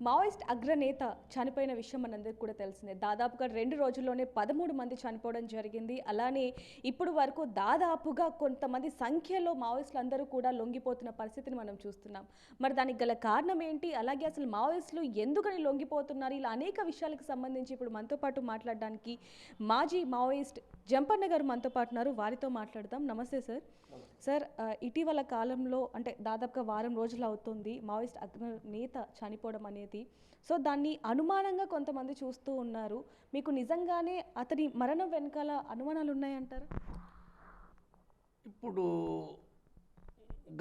Maoist అగ్రనేత చనిపోయిన విషయం మనందరికీ కూడా తెలిసిందే. దాదాపుగా 2 రోజుల్లోనే 13 మంది చనిపోవడం జరిగింది. అలానే ఇప్పుడు వరకు దాదాపుగా కొంతమంది సంఖ్యలో మావోయిస్టులు అందరూ కూడా లొంగిపోతున్న పరిస్థితిని మనం చూస్తున్నాం. మరి దానికి గల కారణం ఏంటి? అలాగే అసలు మావోయిస్టులు ఎందుకని లొంగిపోతున్నారు? ఇలా అనేక విషయాలకు సంబంధించి ఇప్పుడు మనతో పాటు మాట్లాడడానికి మాజీ మావోయిస్ట్ జంపన్న గారు మనతో పాటు ఉన్నారు. వారితో మాట్లాడదాం. నమస్తే సార్. సార్, ఇటీవల కాలంలో అంటే దాదాపుగా వారం రోజులు అవుతుంది మావోయిస్ట్ అగ్రనేత చనిపోవడం అనేది. సో దాన్ని అనుమానంగా కొంతమంది చూస్తూ ఉన్నారు. మీకు నిజంగానే అతని మరణం వెనకాల అనుమానాలు ఉన్నాయంటారా? ఇప్పుడు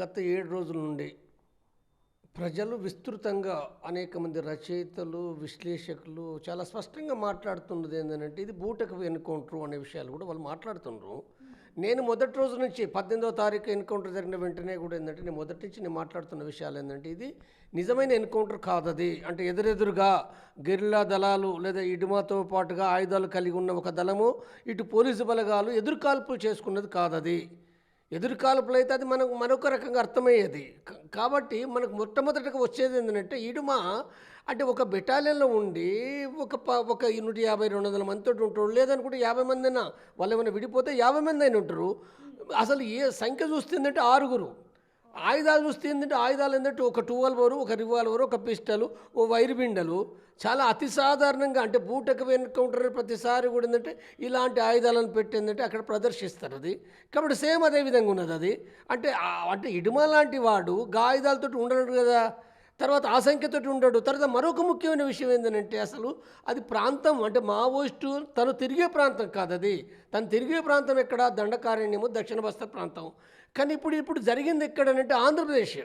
గత 7 రోజుల నుండి ప్రజలు విస్తృతంగా అనేక మంది రచయితలు, విశ్లేషకులు చాలా స్పష్టంగా మాట్లాడుతున్నది ఏంటంటే ఇది బూటకపు ఎన్కౌంటర్ అనే విషయాలు కూడా వాళ్ళు మాట్లాడుతున్నారు. నేను మొదటి రోజు నుంచి 18వ తారీఖు ఎన్కౌంటర్ జరిగిన వెంటనే కూడా ఏంటంటే నేను మొదటి నుంచి నేను మాట్లాడుతున్న విషయాలు ఏంటంటే ఇది నిజమైన ఎన్కౌంటర్ కాదది. అంటే ఎదురెదురుగా గెరిల్లా దళాలు లేదా ఇటుమాతో పాటుగా ఆయుధాలు కలిగి ఉన్న ఒక దళము, ఇటు పోలీసు బలగాలు ఎదురుకాల్పులు చేసుకున్నది కాదది. ఎదురుకాల్పులు అయితే అది మనకు మరొక రకంగా అర్థమయ్యేది. కాబట్టి మనకు మొట్టమొదటిగా వచ్చేది ఏంటంటే ఇడుమా అంటే ఒక బెటాలియన్లో ఉండి ఒక 150-200 మందితో ఉంటారు, లేదనుకుంటే 50 మంది అయినా వాళ్ళు ఏమైనా విడిపోతే 50 మంది అయినా ఉంటారు. అసలు ఏ సంఖ్య చూస్తే ఏంటంటే 6. ఆయుధాలు చూస్తే ఏంటంటే ఆయుధాలు ఏంటంటే ఒక 12, ఒక రివాల్వరు, ఒక పిస్టలు, ఓ వైర్ బిండలు. చాలా అతి సాధారణంగా అంటే బూటకపు ఎన్కౌంటర్ ప్రతిసారి కూడా ఏంటంటే ఇలాంటి ఆయుధాలను పెట్టిందంటే అక్కడ ప్రదర్శిస్తారు అది. కాబట్టి సేమ్ అదే విధంగా ఉన్నది అది. అంటే ఇడుమ లాంటి వాడు ఆయుధాలతో ఉండడు కదా, తర్వాత ఆ సంఖ్యతో ఉండడు. తర్వాత మరొక ముఖ్యమైన విషయం ఏంటంటే అసలు అది ప్రాంతం అంటే మావోయిస్టు తను తిరిగే ప్రాంతం కాదు అది. తను తిరిగే ప్రాంతం ఎక్కడ? దండకారణ్యము, దక్షిణ బస్తర్ ప్రాంతం. కానీ ఇప్పుడు జరిగింది ఎక్కడనంటే ఆంధ్రప్రదేశ్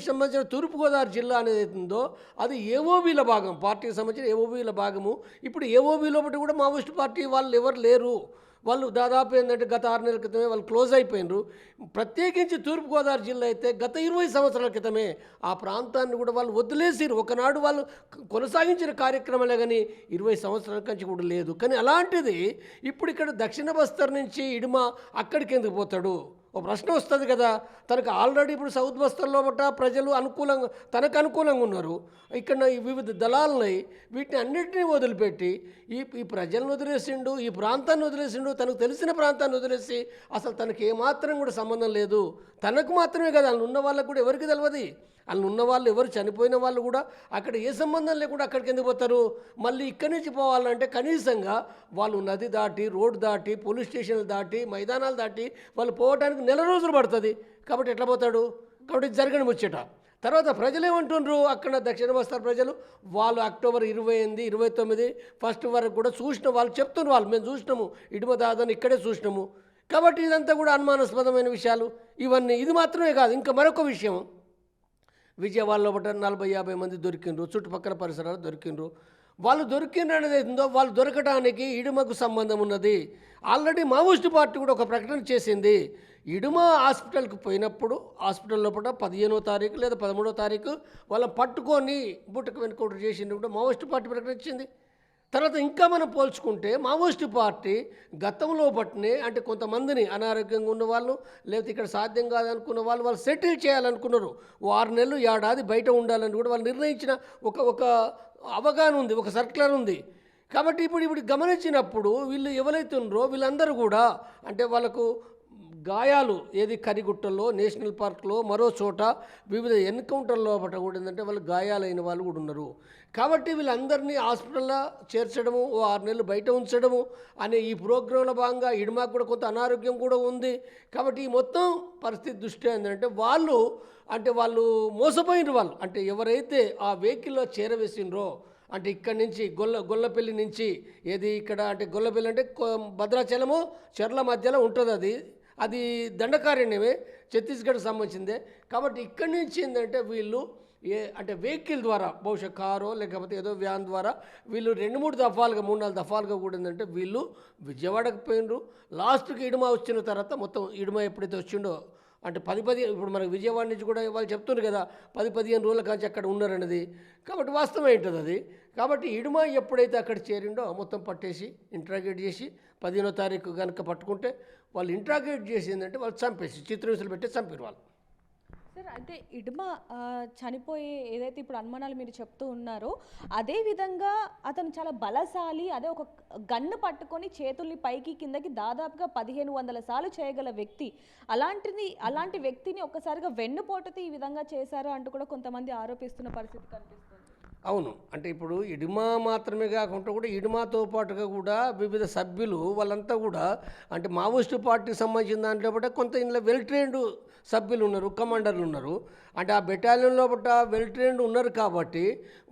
సంబంధించిన తూర్పుగోదావరి జిల్లా అనేది ఉందో అది ఏఓబీల భాగం, పార్టీకి సంబంధించిన ఏఓబీల భాగము. ఇప్పుడు ఏఓబీలో బట్టి కూడా మావోయిస్ట్ పార్టీ వాళ్ళు ఎవరు లేరు. వాళ్ళు దాదాపు ఏంటంటే గత 6 నెలల క్రితమే వాళ్ళు క్లోజ్ అయిపోయినారు. ప్రత్యేకించి తూర్పుగోదావరి జిల్లా అయితే గత 20 సంవత్సరాల క్రితమే ఆ ప్రాంతాన్ని కూడా వాళ్ళు వదిలేసిరు. ఒకనాడు వాళ్ళు కొనసాగించిన కార్యక్రమాలే కానీ 20 సంవత్సరాల నుంచి కూడా లేదు. కానీ అలాంటిది ఇప్పుడు ఇక్కడ దక్షిణ బస్తర్ నుంచి ఇడుమ అక్కడికి ఎందుకు పోతాడు? ఒక ప్రశ్న వస్తుంది కదా. తనకు ఆల్రెడీ ఇప్పుడు సౌత్ బస్తర్లో బట్ట ప్రజలు తనకు అనుకూలంగా ఉన్నారు. ఇక్కడ ఈ వివిధ దళాలని వీటిని అన్నింటినీ వదిలిపెట్టి ఈ ప్రజలను వదిలేసిండు, ఈ ప్రాంతాన్ని వదిలేసిండు, తనకు తెలిసిన ప్రాంతాన్ని వదిలేసి అసలు తనకి ఏమాత్రం కూడా సంబంధం లేదు. తనకు మాత్రమే కదా, వాళ్ళు ఉన్న వాళ్ళకు కూడా ఎవరికి తెలియదు. వాళ్ళు ఉన్న వాళ్ళు ఎవరు చనిపోయిన వాళ్ళు కూడా అక్కడ ఏ సంబంధం లేకుండా అక్కడికి ఎందుకు పోతారు? మళ్ళీ ఇక్కడి నుంచి పోవాలంటే కనీసంగా వాళ్ళు నది దాటి, రోడ్డు దాటి, పోలీస్ స్టేషన్లు దాటి, మైదానాలు దాటి వాళ్ళు పోవడానికి 1 నెల రోజులు పడుతుంది. కాబట్టి ఎట్లా పోతాడు? కాబట్టి జరగని ముచ్చట. తర్వాత ప్రజలు ఏమంటున్నారు? అక్కడ దక్షిణ బస్తర్ ప్రజలు వాళ్ళు అక్టోబర్ 28, 29 ఫస్ట్ వరకు కూడా వాళ్ళు చెప్తున్నారు. వాళ్ళు మేము చూసినాము, ఇటుమ దాదాని ఇక్కడే చూసినాము. కాబట్టి ఇదంతా కూడా అనుమానాస్పదమైన విషయాలు ఇవన్నీ. ఇది మాత్రమే కాదు, ఇంకా మరొక విషయం. విజయవాడలో బట్ట 40-50 మంది దొరికిండ్రు, చుట్టుపక్కల పరిసరాలు దొరికిండ్రు. వాళ్ళు దొరికిండ్రు అనేది ఏందో వాళ్ళు దొరకడానికి ఇడుమకు సంబంధం ఉన్నది. ఆల్రెడీ మావోయిస్టు పార్టీ కూడా ఒక ప్రకటన చేసింది. ఇడుమ హాస్పిటల్కి పోయినప్పుడు హాస్పిటల్ లోపల 15వ తారీఖు లేదా 13వ తారీఖు వాళ్ళని పట్టుకొని బూటకు ఎన్కౌంటర్ చేసింది కూడా మావోయిస్టు పార్టీ ప్రకటించింది. తర్వాత ఇంకా మనం పోల్చుకుంటే మావోయిస్టు పార్టీ గతంలో పట్టినే అంటే కొంతమందిని అనారోగ్యంగా ఉన్న వాళ్ళు లేకపోతే ఇక్కడ సాధ్యం కాదనుకున్న వాళ్ళు సెటిల్ చేయాలనుకున్నారు. 6 నెలలు ఏడాది బయట ఉండాలని కూడా వాళ్ళు నిర్ణయించిన ఒక అవగాహన ఉంది, ఒక సర్క్యులర్ ఉంది. కాబట్టి ఇప్పుడు గమనించినప్పుడు వీళ్ళు ఎవరైతే ఉన్నారో వీళ్ళందరూ కూడా అంటే వాళ్ళకు గాయాలు ఏది కరిగుట్టల్లో, నేషనల్ పార్క్లో, మరో చోట వివిధ ఎన్కౌంటర్లో పట్ట కూడా ఏంటంటే వాళ్ళు గాయాలైన వాళ్ళు కూడా ఉన్నారు. కాబట్టి వీళ్ళందరినీ హాస్పిటల్లో చేర్చడము, 6 నెలలు బయట ఉంచడము అనే ఈ ప్రోగ్రాంలో భాగంగా ఇడుమాకు కూడా కొంత అనారోగ్యం కూడా ఉంది. కాబట్టి ఈ మొత్తం పరిస్థితి దృష్ట్యా ఏంటంటే వాళ్ళు మోసపోయిన వాళ్ళు అంటే ఎవరైతే ఆ వెహికల్లో చేరవేసినరో అంటే ఇక్కడి నుంచి గొల్లపల్లి నుంచి ఏది ఇక్కడ అంటే గొల్లపల్లి అంటే భద్రాచలము చెర్ల మధ్యలో ఉంటుంది. అది దండకారణ్యమే, ఛత్తీస్గఢ్కి సంబంధించిందే. కాబట్టి ఇక్కడి నుంచి ఏంటంటే వీళ్ళు అంటే వెహికల్ ద్వారా బహుశా కారో లేకపోతే ఏదో వ్యాన్ ద్వారా వీళ్ళు 2-3 దఫాలుగా 3-4 దఫాలుగా కూడా ఏంటంటే వీళ్ళు విజయవాడకు పోయినరు. లాస్ట్కి ఇడుమ వచ్చిన తర్వాత మొత్తం ఇడుమ ఎప్పుడైతే వచ్చిండో అంటే 10 ఇప్పుడు మనకు విజయవాడ నుంచి కూడా వాళ్ళు చెప్తున్నారు కదా 10-15 రోజుల కాంచి అక్కడ ఉన్నారన్నది. కాబట్టి వాస్తవం ఏంటది అది. కాబట్టి ఇడుమ ఎప్పుడైతే అక్కడ చేరిండో మొత్తం పట్టేసి ఇంట్రాగేట్ చేసి 15వ తారీఖు కనుక పట్టుకుంటే వాళ్ళు ఇంట్రాగేట్ చేసి ఏంటంటే వాళ్ళు చంపేసి చిత్రహింసలు పెట్టి చంపారు వాళ్ళు. సార్ అయితే ఇడుమ చనిపోయే ఏదైతే ఇప్పుడు అనుమానాలు మీరు చెప్తూ ఉన్నారో అదే విధంగా అతను చాలా బలశాలి, అదే ఒక గన్ను పట్టుకొని చేతుల్ని పైకి కిందకి దాదాపుగా 1500 సార్లు చేయగల వ్యక్తి. అలాంటి వ్యక్తిని ఒక్కసారిగా వెన్నుపోటుతో ఈ విధంగా చేశారు అంటూ కూడా కొంతమంది ఆరోపిస్తున్న పరిస్థితి కనిపిస్తుంది. అవును. అంటే ఇప్పుడు ఇడుమా మాత్రమే కాకుండా కూడా ఇడుమాతో పాటుగా కూడా వివిధ సభ్యులు వాళ్ళంతా కూడా అంటే మావోయిస్టు పార్టీకి సంబంధించిన దాంట్లో బట్ట కొంత ఇందులో వెల్ ట్రైన్డ్ సభ్యులు ఉన్నారు, కమాండర్లు ఉన్నారు. అంటే ఆ బెటాలియన్లో బట్ట వెల్ ట్రైన్డ్ ఉన్నారు కాబట్టి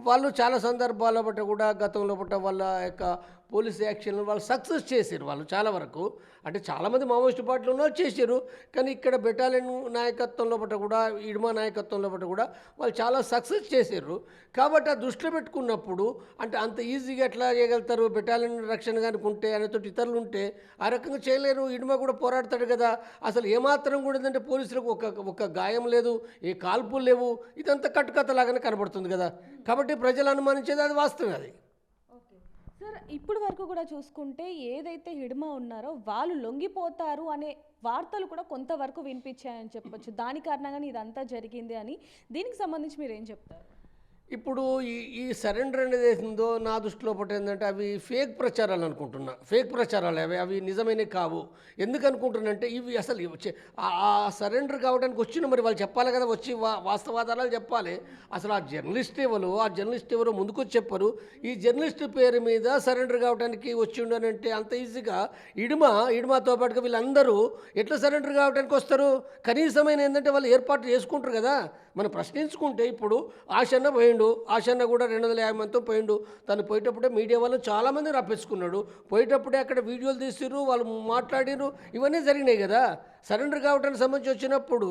వాళ్ళు చాలా సందర్భాల బట్ట కూడా గతంలో బట్ట వాళ్ళ యొక్క పోలీస్ యాక్షన్లు వాళ్ళు సక్సెస్ చేశారు. వాళ్ళు చాలా వరకు అంటే చాలామంది మావోయిస్టు పార్టీలో ఉన్నారు చేశారు. కానీ ఇక్కడ బెటాలియన్ నాయకత్వంలో బట్ట కూడా ఇడుమా నాయకత్వంలో బట్ట కూడా వాళ్ళు చాలా సక్సెస్ చేశారు. కాబట్టి ఆ దృష్టిలో పెట్టుకున్నప్పుడు అంటే అంత ఈజీగా ఎట్లా చేయగలుగుతారు, బెటాలియన్ రక్షణ కనుక ఉంటే అనేతో ఇతరులు ఉంటే ఆ రకంగా చేయలేరు. ఇడుమా కూడా పోరాడతాడు కదా. అసలు ఏమాత్రం కూడా ఏంటంటే పోలీసులకు ఒక గాయం లేదు, ఏ కాల్పులు లేవు, ఇదంతా కట్టుకథలాగానే కనబడుతుంది కదా. కాబట్టి ప్రజలు అనుమానించేది అది వాస్తవం. అది సార్ ఇప్పుడు వరకు కూడా చూసుకుంటే ఏదైతే హిడ్మ ఉన్నారో వాళ్ళు లొంగిపోతారు అనే వార్తలు కూడా కొంతవరకు వినిపించాయని చెప్పొచ్చు. దాని కారణంగానే ఇదంతా జరిగింది అని. దీనికి సంబంధించి మీరు ఏం చెప్తారు? ఇప్పుడు ఈ సరెండర్ అనేది ఏందో నా దృష్టిలో ఒకటి ఏంటంటే అవి ఫేక్ ప్రచారాలు అనుకుంటున్నా. ఫేక్ ప్రచారాలు అవి నిజమైనవి కావు. ఎందుకు అనుకుంటున్నానంటే ఇవి అసలు ఆ సరెండర్ కావడానికి వచ్చిన మరి వాళ్ళు చెప్పాలి కదా, వచ్చి వాస్తవాధారాలు చెప్పాలి. అసలు ఆ జర్నలిస్ట్ ఎవరో ముందుకొచ్చి చెప్పరు. ఈ జర్నలిస్ట్ పేరు మీద సరెండర్ కావడానికి వచ్చి ఉండనంటే అంత ఈజీగా ఇడుమాతో పాటుగా వీళ్ళందరూ ఎట్లా సరెండర్ కావడానికి వస్తారు? కనీసమైన ఏంటంటే వాళ్ళు ఏర్పాటు చేసుకుంటారు కదా. మనం ప్రశ్నించుకుంటే ఇప్పుడు ఆశన్న పోయిండు, ఆశన్న కూడా 250 మందితో పోయిండు. తను పోయేటప్పుడే మీడియా వాళ్ళు చాలామంది రప్పించుకున్నాడు. పోయేటప్పుడే అక్కడ వీడియోలు తీసిర్రు, వాళ్ళు మాట్లాడిరు, ఇవన్నీ జరిగినాయి కదా. సరెండర్ కావడానికి సంబంధించి వచ్చినప్పుడు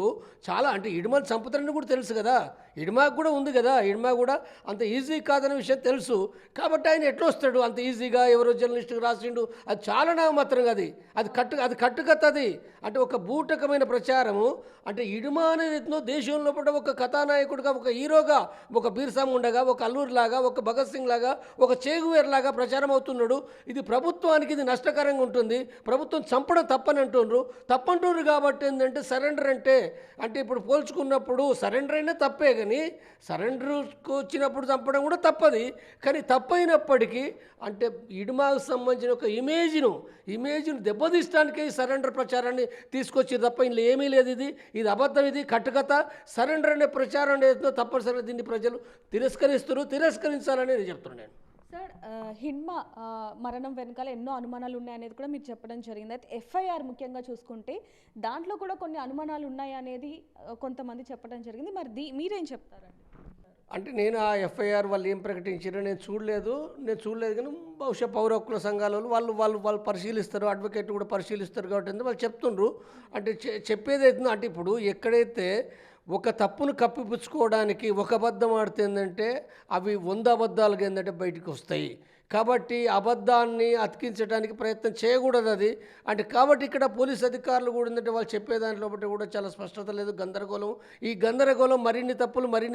చాలా అంటే ఇడుమాని చంపుతారని కూడా తెలుసు కదా. ఇడుమాకు కూడా ఉంది కదా, ఇడుమా కూడా అంత ఈజీ కాదనే విషయం తెలుసు. కాబట్టి ఆయన ఎట్లా వస్తాడు అంత ఈజీగా? ఎవరో జర్నలిస్ట్కి రాసిండు, అది చాలా నామమాత్రంగా అది కట్టుకథ. అది అంటే ఒక బూటకమైన ప్రచారము. అంటే ఇడుమా అనేది దేశంలో పడ్డ ఒక కథానాయకుడిగా, ఒక హీరోగా, ఒక బీర్సా ముండగా, ఒక అల్లూరి లాగా, ఒక భగత్ సింగ్ లాగా, ఒక చేగువేర్ లాగా ప్రచారం అవుతున్నాడు. ఇది ప్రభుత్వానికి ఇది నష్టకరంగా ఉంటుంది. ప్రభుత్వం చంపడం తప్పంటున్నారు కాబట్టి ఏంటంటే సరెండర్ అంటే ఇప్పుడు పోల్చుకున్నప్పుడు సరెండర్ అయినా తప్పే. కానీ సరెండర్కు వచ్చినప్పుడు చంపడం కూడా తప్పది. కానీ తప్పైనప్పటికీ అంటే ఇడుమాకు సంబంధించిన ఒక ఇమేజ్ను దెబ్బతీయడానికే ఈ సరెండర్ ప్రచారాన్ని తీసుకొచ్చి తప్ప ఇందులో ఏమీ లేదు. ఇది అబద్ధం, ఇది కట్టుకథ. సరెండర్ అనే ప్రచారం అనేది తప్పనిసరిగా దీన్ని ప్రజలు తిరస్కరించాలని నేను చెప్తున్నాను. నేను సార్ హిడ్మ మరణం వెనకాల ఎన్నో అనుమానాలు ఉన్నాయనేది కూడా మీరు చెప్పడం జరిగింది. అయితే ఎఫ్ఐఆర్ ముఖ్యంగా చూసుకుంటే దాంట్లో కూడా కొన్ని అనుమానాలు ఉన్నాయి అనేది కొంతమంది చెప్పడం జరిగింది. మరి మీరేం చెప్తారండి? అంటే నేను ఆ ఎఫ్ఐఆర్ వాళ్ళు ఏం ప్రకటించారో నేను చూడలేదు. కానీ బహుశా పౌర హక్కుల సంఘాల వాళ్ళు పరిశీలిస్తారు, అడ్వకేట్ కూడా పరిశీలిస్తారు. కాబట్టి వాళ్ళు చెప్తుండ్రు. అంటే చెప్పేది అవుతుందో అంటే ఇప్పుడు ఎక్కడైతే ఒక తప్పును కప్పిపుచ్చుకోవడానికి ఒక అబద్ధం ఆడితే ఏంటంటే అవి 100 అబద్ధాలుగా ఏంటంటే బయటికి వస్తాయి. కాబట్టి అబద్ధాన్ని అతికించడానికి ప్రయత్నం చేయకూడదు అది. అంటే కాబట్టి ఇక్కడ పోలీస్ అధికారులు కూడా ఏంటంటే వాళ్ళు చెప్పే దాంట్లో బట్టి కూడా చాలా స్పష్టత లేదు, గందరగోళం. ఈ గందరగోళం మరిన్ని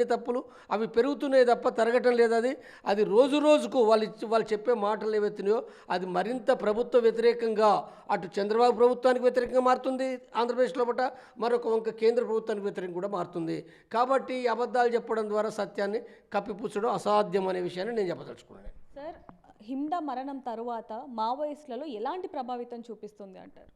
తప్పులు అవి పెరుగుతున్నాయి తప్ప తరగటం లేదు. అది రోజుకు వాళ్ళు చెప్పే మాటలు ఏవైతున్నాయో అది మరింత ప్రభుత్వ వ్యతిరేకంగా, అటు చంద్రబాబు ప్రభుత్వానికి వ్యతిరేకంగా మారుతుంది ఆంధ్రప్రదేశ్లో బట్ట, మరొక వంక కేంద్ర ప్రభుత్వానికి వ్యతిరేకంగా కూడా మారుతుంది. కాబట్టి అబద్ధాలు చెప్పడం ద్వారా సత్యాన్ని కప్పిపుచ్చడం అసాధ్యం అనే విషయాన్ని నేను చెప్పదలుచుకున్నాను. సార్ హిడ్మ మరణం తరువాత మావోయిస్టులలో ఎలాంటి ప్రభావితం చూపిస్తుంది అంటారు?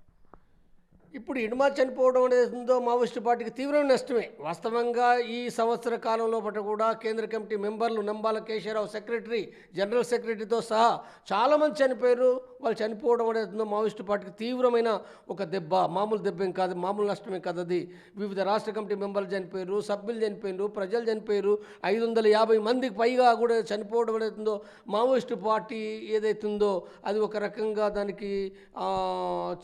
ఇప్పుడు ఇడుమా చనిపోవడం అనేది ఉందో మావోయిస్టు పార్టీకి తీవ్రమైన నష్టమే. వాస్తవంగా ఈ సంవత్సర కాలంలో పాటు కూడా కేంద్ర కమిటీ మెంబర్లు నంబాల కేశవరావు జనరల్ సెక్రటరీతో సహా చాలామంది చనిపోయారు. వాళ్ళు చనిపోవడం అనేది ఉందో మావోయిస్టు పార్టీకి తీవ్రమైన ఒక దెబ్బ. మామూలు దెబ్బేం కాదు, మామూలు నష్టమే కాదు అది. వివిధ రాష్ట్ర కమిటీ మెంబర్లు చనిపోయారు, సభ్యులు చనిపోయారు, ప్రజలు చనిపోయారు. 550 మందికి పైగా కూడా చనిపోవడం అనేది ఉందో మావోయిస్టు పార్టీ ఏదైతుందో అది ఒక రకంగా దానికి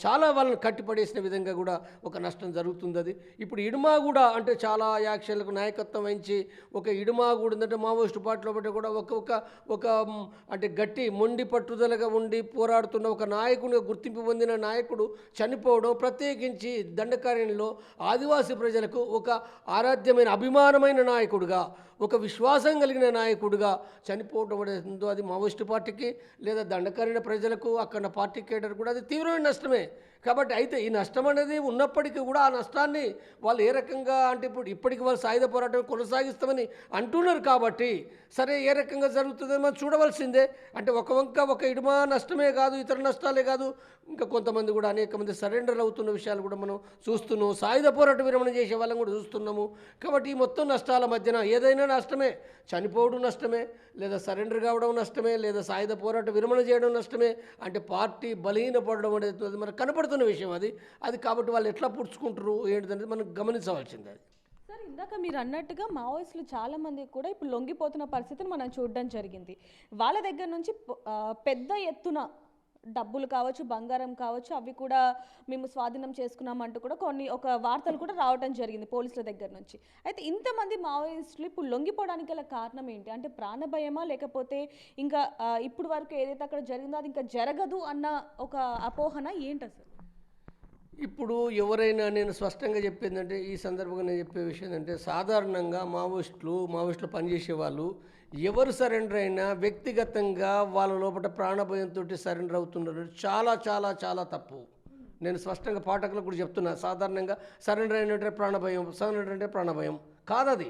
చాలా వాళ్ళని కట్టిపడేసిన విధంగా కూడా ఒక నష్టం జరుగుతుంది. ఇప్పుడు ఇడుమా కూడా అంటే చాలా యాక్షన్లకు నాయకత్వం వహించి ఒక ఇడుమా కూడా ఏంటంటే మావోయిస్టు పార్టీలో బట్టి కూడా ఒక అంటే గట్టి మొండి పట్టుదలగా ఉండి పోరాడుతున్న ఒక నాయకుని, గుర్తింపు పొందిన నాయకుడు చనిపోవడం, ప్రత్యేకించి దండకారణ్యంలో ఆదివాసీ ప్రజలకు ఒక ఆరాధ్యమైన అభిమానమైన నాయకుడుగా ఒక విశ్వాసం కలిగిన నాయకుడిగా చనిపోవడం ఏదైతుందో అది మావోయిస్టు పార్టీకి లేదా దండకారిన ప్రజలకు అక్కడ పార్టీ కేడర్ కూడా అది తీవ్రమైన నష్టమే. కాబట్టి అయితే ఈ నష్టం అనేది ఉన్నప్పటికీ కూడా ఆ నష్టాన్ని వాళ్ళు ఏ రకంగా అంటే ఇప్పటికి వాళ్ళు సాయుధ పోరాటం కొనసాగిస్తామని అంటున్నారు కాబట్టి సరే ఏ రకంగా జరుగుతుందో మనం చూడవలసిందే. అంటే ఒక ఇడుమ నష్టమే కాదు, ఇతర నష్టాలే కాదు, ఇంకా కొంతమంది కూడా అనేక మంది సరెండర్ అవుతున్న విషయాలు కూడా మనం చూస్తున్నాం. సాయుధ పోరాట విరమణ చేసే వాళ్ళని కూడా చూస్తున్నాము. కాబట్టి ఈ మొత్తం నష్టాల మధ్యన ఏదైనా నష్టమే, చనిపోవడం నష్టమే, లేదా సరెండర్ కావడం నష్టమే, లేదా సాయుధ పోరాట విరమణ చేయడం నష్టమే. అంటే పార్టీ బలహీనపడడం అనేది మనకు కనపడుతున్న విషయం అది కాబట్టి వాళ్ళు ఎట్లా పుడుచుకుంటారు ఏంటిదనేది మనం గమనించవలసింది. అది సార్, ఇందాక మీరు అన్నట్టుగా మావోయిస్టులు చాలా మంది కూడా ఇప్పుడు లొంగిపోతున్న పరిస్థితిని మనం చూడడం జరిగింది. వాళ్ళ దగ్గర నుంచి పెద్ద ఎత్తున డబ్బులు కావచ్చు, బంగారం కావచ్చు, అవి కూడా మేము స్వాధీనం చేసుకున్నామంటూ కూడా ఒక వార్తలు కూడా రావడం జరిగింది పోలీసుల దగ్గర నుంచి. అయితే ఇంతమంది మావోయిస్టులు ఇప్పుడు లొంగిపోవడానికి గల కారణం ఏంటి? అంటే ప్రాణభయమా, లేకపోతే ఇంకా ఇప్పుడు వరకు ఏదైతే అక్కడ జరిగిందో అది ఇంకా జరగదు అన్న ఒక అపోహన ఏంటి అసలు? ఇప్పుడు ఎవరైనా నేను స్పష్టంగా చెప్పేందంటే ఈ సందర్భంగా నేను చెప్పే విషయం ఏంటంటే సాధారణంగా మావోయిస్టులు పనిచేసే వాళ్ళు ఎవరు సరెండర్ అయినా వ్యక్తిగతంగా వాళ్ళ లోపల ప్రాణభయంతో సరెండర్ అవుతున్నారు. చాలా చాలా చాలా తప్పు. నేను స్పష్టంగా పాఠకులకు కూడా చెప్తున్నా. సాధారణంగా సరెండర్ అయినట్టే ప్రాణభయం, సరెండర్ అంటే ప్రాణభయం కాదది.